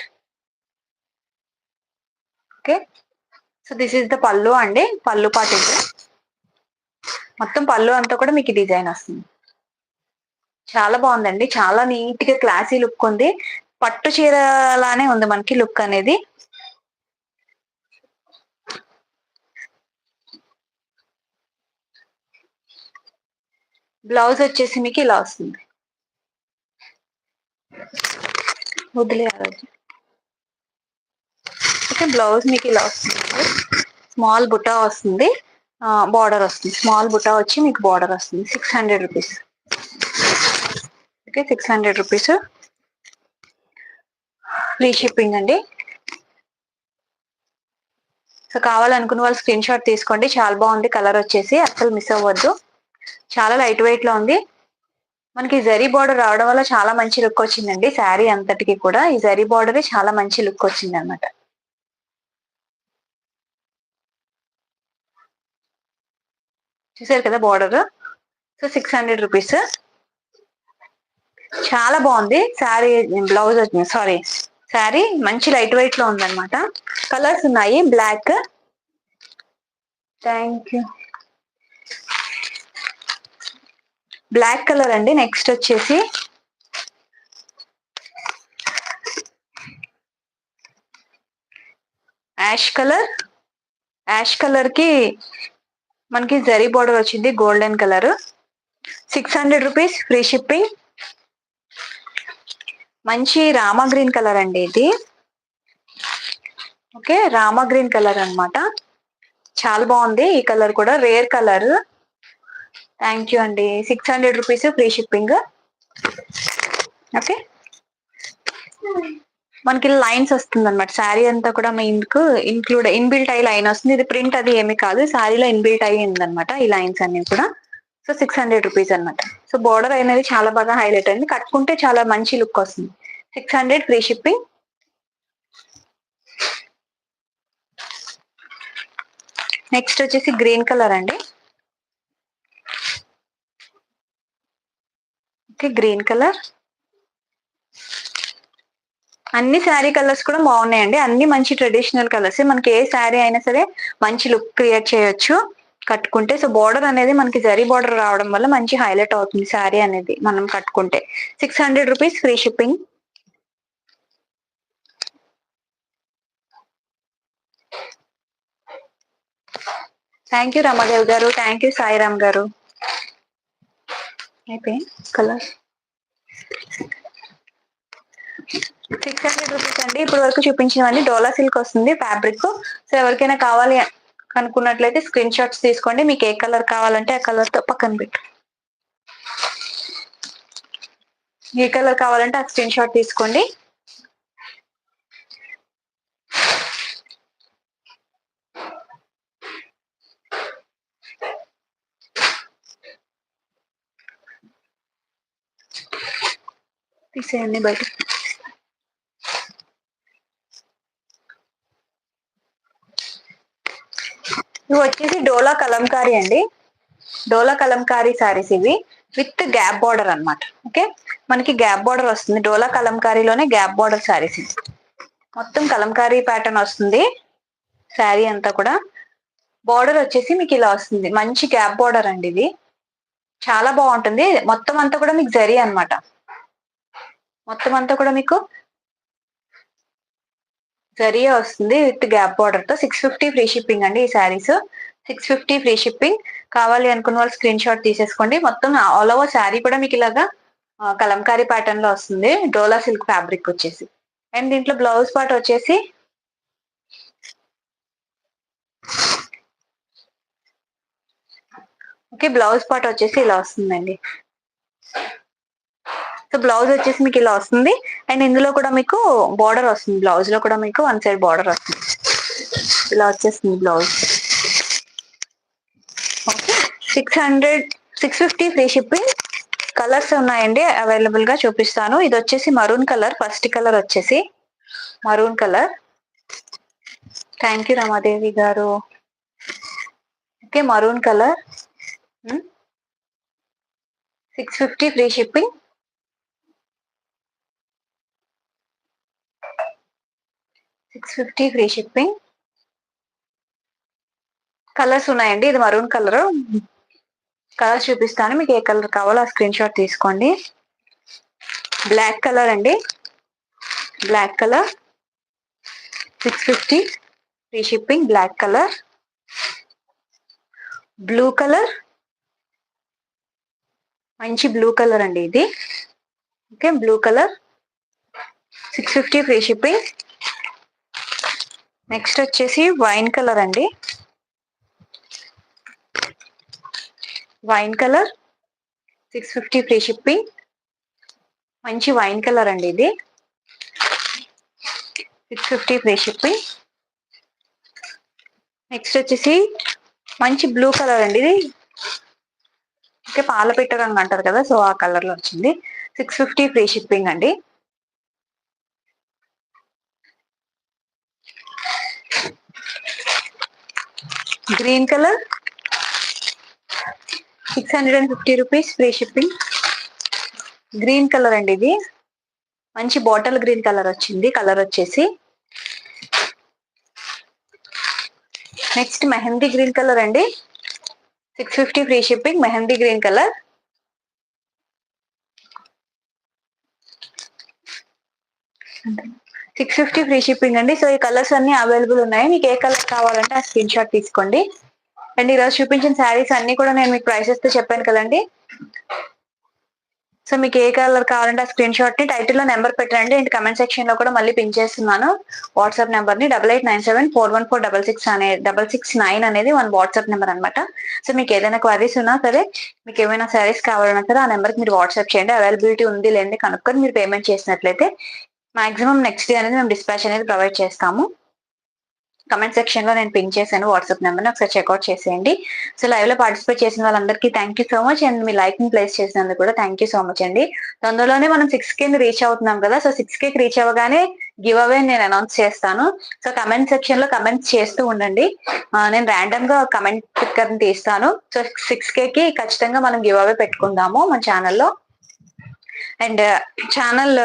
A: Okay, so this is the పళ్ళు అండి. పళ్ళు పార్ట్ ఇది. మొత్తం పళ్ళు అంతా కూడా మీకు డిజైన్ వస్తుంది. చాలా బాగుందండి. చాలా నీట్ గా క్లాసీ లుక్ ఉంది. పట్టు చీరలానే ఉంది మనకి లుక్ అనేది. బ్లౌజ్ వచ్చేసి మీకు ఇలా వస్తుంది. వదిలే ఓకే, బ్లౌజ్ మీకు ఇలా వస్తుంది. స్మాల్ బుటా వస్తుంది, బార్డర్ వస్తుంది. స్మాల్ బుటా వచ్చి మీకు బార్డర్ వస్తుంది. 600 rupees. Okay, 600 rupees free shipping అండి. సో కావాలనుకున్న వాళ్ళు స్క్రీన్ షాట్ తీసుకోండి. చాలా బాగుంది కలర్ వచ్చేసి, అస్సలు మిస్ అవ్వద్దు. చాలా లైట్ వెయిట్ లో ఉంది. మనకి జరీ బార్డర్ రావడం వల్ల చాలా మంచి లుక్ వచ్చిందండి. శారీ అంతటికి కూడా ఈ జరీ బార్డర్ చాలా మంచి లుక్ వచ్చింది అనమాట. చూసారు కదా బార్డర్. So 600 rupees. చాలా బాగుంది శారీ. బ్లౌజ్ సారీ, శారీ మంచి లైట్ వెయిట్ లో ఉందన్నమాట. కలర్స్ ఉన్నాయి, black. Thank you. Black colour అండి. నెక్స్ట్ వచ్చేసి యాష్ కలర్. యాష్ కలర్ కి మనకి జరీ బార్డర్ వచ్చింది, golden colour. 600 rupees free shipping. మంచి రామా గ్రీన్ కలర్ అండి ఇది. ఓకే, రామా గ్రీన్ కలర్ అనమాట. చాలా బాగుంది ఈ కలర్ కూడా, రేర్ కలర్. థ్యాంక్ యూ అండి. 600 రూపీస్ ఫ్రీ షిప్పింగ్. ఓకే, మనకి లైన్స్ వస్తుంది అనమాట. శారీ అంతా కూడా మీకు ఇన్బిల్ట్ అయ్యి లైన్ వస్తుంది. ఇది ప్రింట్ అది ఏమి కాదు, శారీలో ఇన్బిల్ట్ అయ్యింది అనమాట ఈ లైన్స్ అన్ని కూడా. సో 600 రూపీస్ అనమాట. సో బోర్డర్ అనేది చాలా బాగా హైలైట్ అయింది. కట్టుకుంటే చాలా మంచి లుక్ వస్తుంది. 600 ఫ్రీ షిప్పింగ్. నెక్స్ట్ వచ్చేసి గ్రీన్ కలర్ అండి. Okay, green colour. అన్ని శారీ కలర్స్ కూడా బాగున్నాయండి. అన్ని మంచి ట్రెడిషనల్ కలర్స్. మనకి ఏ శారీ అయినా సరే మంచి లుక్ క్రియేట్ చేయొచ్చు కట్టుకుంటే. సో బార్డర్ అనేది మనకి జరీ బార్డర్ రావడం వల్ల మంచి హైలైట్ అవుతుంది శారీ అనేది మనం కట్టుకుంటే. 600 rupees free shipping. Thank you Ramadev గారు. థ్యాంక్ యూ సాయిరామ్ గారు. అయిపోయి కలర్ 600 రూపీస్ అండి. ఇప్పుడు వరకు చూపించినవన్నీ డోలా సిల్క్ వస్తుంది ఫ్యాబ్రిక్. సో ఎవరికైనా కావాలి కనుక్కున్నట్లయితే స్క్రీన్ షాట్స్ తీసుకోండి. మీకు ఏ కలర్ కావాలంటే ఆ కలర్ తో పక్కన పెట్టు. ఏ కలర్ కావాలంటే ఆ స్క్రీన్ షాట్ తీసుకోండి. తీసేయండి బయట. ఇవి వచ్చేసి డోలా కలంకారీ అండి. డోలా కలంకారీ సారీస్ ఇవి విత్ గ్యాప్ బార్డర్ అన్నమాట. ఓకే, మనకి గ్యాప్ బార్డర్ వస్తుంది. డోలా కలంకారీలోనే గ్యాప్ బార్డర్ సారీస్ ఇవి. మొత్తం కలంకారీ ప్యాటర్న్ వస్తుంది శారీ అంతా కూడా. బార్డర్ వచ్చేసి మీకు ఇలా వస్తుంది, మంచి గ్యాప్ బార్డర్ అండి ఇది. చాలా బాగుంటుంది. మొత్తం అంతా కూడా మీకు జరీ అన్నమాట. మొత్తం అంతా కూడా మీకు జరీయే వస్తుంది విత్ గ్యాప్ బార్డర్ తో. 650 ఫ్రీ షిప్పింగ్ అండి ఈ శారీస్. 650 free shipping. కావాలి అనుకున్న వాళ్ళు స్క్రీన్ షాట్ తీసేసుకోండి. మొత్తం ఆల్ ఓవర్ శారీ కూడా మీకు ఇలాగా కలంకారీ ప్యాటర్న్ లో వస్తుంది. డోలా సిల్క్ ఫ్యాబ్రిక్ వచ్చేసి. అండ్ దీంట్లో బ్లౌజ్ పార్ట్ వచ్చేసి ఓకే, బ్లౌజ్ పార్ట్ వచ్చేసి ఇలా వస్తుందండి. సో బ్లౌజ్ వచ్చేసి మీకు ఇలా వస్తుంది. అండ్ ఇందులో కూడా మీకు బార్డర్ వస్తుంది. బ్లౌజ్ లో కూడా మీకు వన్ సైడ్ బార్డర్ వస్తుంది. ఇలా వచ్చేస్తుంది blouse. Okay, 650 free shipping. Colours ఉన్నాయండి అవైలబుల్ గా, చూపిస్తాను. ఇది వచ్చేసి మరూన్ కలర్. ఫస్ట్ కలర్ వచ్చేసి maroon colour. Thank you Ramadevi గారు. Okay, maroon colour. 650 free shipping. 650 free shipping. Colours ఉన్నాయండి. ఇది మరూన్ కలర్. కలర్స్ చూపిస్తాను, మీకు ఏ కలర్ కావాలో ఆ స్క్రీన్ షాట్ తీసుకోండి. బ్లాక్ కలర్ అండి. Black colour 650 free shipping. Black colour. Blue colour, మంచి బ్లూ కలర్ అండి ఇది. Okay, blue colour 650 free shipping. Next వచ్చేసి వైన్ కలర్ అండి. Wine colour 650 free shipping. మంచి వైన్ కలర్ అండి ఇది. 650 ఫ్రీ షిప్పింగ్. నెక్స్ట్ వచ్చేసి మంచి బ్లూ కలర్ అండి ఇది. ఓకే, పాలపిట్ట రంగు అంటారు కదా, సో ఆ కలర్ లో వచ్చింది. 650 ఫ్రీ షిప్పింగ్ అండి. Green colour 650 rupees free shipping. Green colour అండి ఇది. మంచి బాటిల్ గ్రీన్ కలర్ వచ్చింది కలర్ వచ్చేసి. నెక్స్ట్ మెహందీ గ్రీన్ కలర్ అండి. 650 free shipping. Mehndi green colour. Six 650 free shipping అండి. సో ఈ కలర్స్ అన్ని అవైలబుల్ ఉన్నాయి. మీకు ఏ కలర్ కావాలంటే ఆ స్క్రీన్ షాట్ తీసుకోండి. అండ్ ఈరోజు చూపించిన శారీస్ అన్ని కూడా నేను మీకు ప్రైసెస్ తో చెప్పాను కదండి. సో మీకు ఏ కలర్ కావాలంటే ఆ స్క్రీన్ షాట్ ని టైటిల్ లో నెంబర్ పెట్టండి. అండ్ కమెంట్ సెక్షన్ లో కూడా మళ్ళీ పిన్ చేస్తున్నాను వాట్సాప్ నెంబర్ ని. 88974146 అనే 669 అనేది మన వాట్సాప్ నెంబర్ అనమాట. సో మీకు ఏదైనా క్వరీస్ ఉన్నా సరే, మీకు ఏమైనా శారీస్ కావాలన్నా సరే ఆ నెంబర్ కి మీరు వాట్సాప్ చేయండి. అవైలబిలిటీ ఉంది లేదంటే కనుక్కొని మీరు పేమెంట్ చేసినట్లయితే మాక్సిమం నెక్స్ట్ డే అనేది మేము డిస్పాచ్ అనేది ప్రొవైడ్ చేస్తాము. కమెంట్ సెక్షన్ లో నేను పిన్ చేశాను వాట్సాప్ నెంబర్ ని, ఒకసారి చెక్అౌట్ చేసేయండి. సో లైవ్ లో పార్టిసిపేట్ చేసిన వాళ్ళందరికీ thank you so much. And me like ని ప్లేస్ చేసినందుకు కూడా థ్యాంక్ యూ సో మచ్ అండి. తొందరలోనే మనం 6K రీచ్ అవుతున్నాం కదా, సో 6K రీచ్ అవ్వగానే గివ్ అవే నేను అనౌన్స్ చేస్తాను. సో కమెంట్ సెక్షన్ లో కమెంట్స్ చేస్తూ ఉండండి. నేను ర్యాండమ్ గా కమెంట్ పిక్కర్ ని తీస్తాను. సో 6K కి ఖచ్చితంగా మనం గివ్ అవే పెట్టుకుందాము మన ఛానల్లో. And channel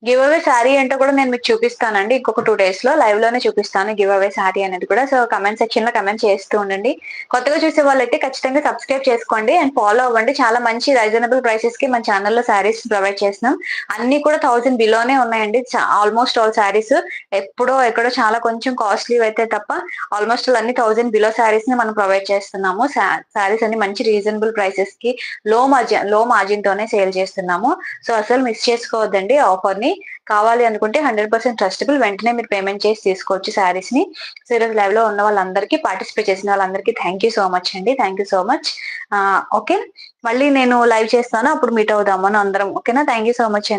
A: give away sari అంటే కూడా నేను మీకు చూపిస్తానండి. ఇంకొక 2 days లో లైవ్ లోనే చూపిస్తాను గివ్ అవే శారీ అనేది కూడా. సో కమెంట్ సెక్షన్ లో కమెంట్ చేస్తూ ఉండండి. కొత్తగా చూసే వాళ్ళైతే ఖచ్చితంగా సబ్స్క్రైబ్ చేసుకోండి అండ్ ఫాలో అవ్వండి. చాలా మంచి రీజనబుల్ ప్రైసెస్ కి మన ఛానల్లో శారీస్ ప్రొవైడ్ చేస్తున్నాం. అన్ని కూడా 1000 బిలోనే ఉన్నాయండి. Almost all saris. ఎక్కడో చాలా కొంచెం కాస్ట్లీ అయితే తప్ప ఆల్మోస్ట్ ఆల్ అన్ని 1000 బిలో శారీస్ ని మనం ప్రొవైడ్ చేస్తున్నాము. శారీస్ అన్ని మంచి రీజనబుల్ ప్రైసెస్ కి లో మార్జిన్ తోనే సేల్ చేస్తున్నాము. సో అసలు మిస్ చేసుకోవద్దండి ఆఫర్ ని. కావాలి అనుకుంటే 100% ట్రస్టబుల్. వెంటనే మీరు పేమెంట్ చేసి తీసుకోవచ్చు శారీస్ ని. సో ఈరోజు లైవ్ లో ఉన్న వాళ్ళందరికీ, పార్టిసిపేట్ చేసిన వాళ్ళందరికీ థ్యాంక్ యూ సో మచ్ అండి. Thank you so much. Okay, మళ్ళీ నేను లైవ్ చేస్తాను, అప్పుడు మీట్ అవుదాము అందరం. ఓకేనా? థ్యాంక్ యూ సో మచ్ అండి.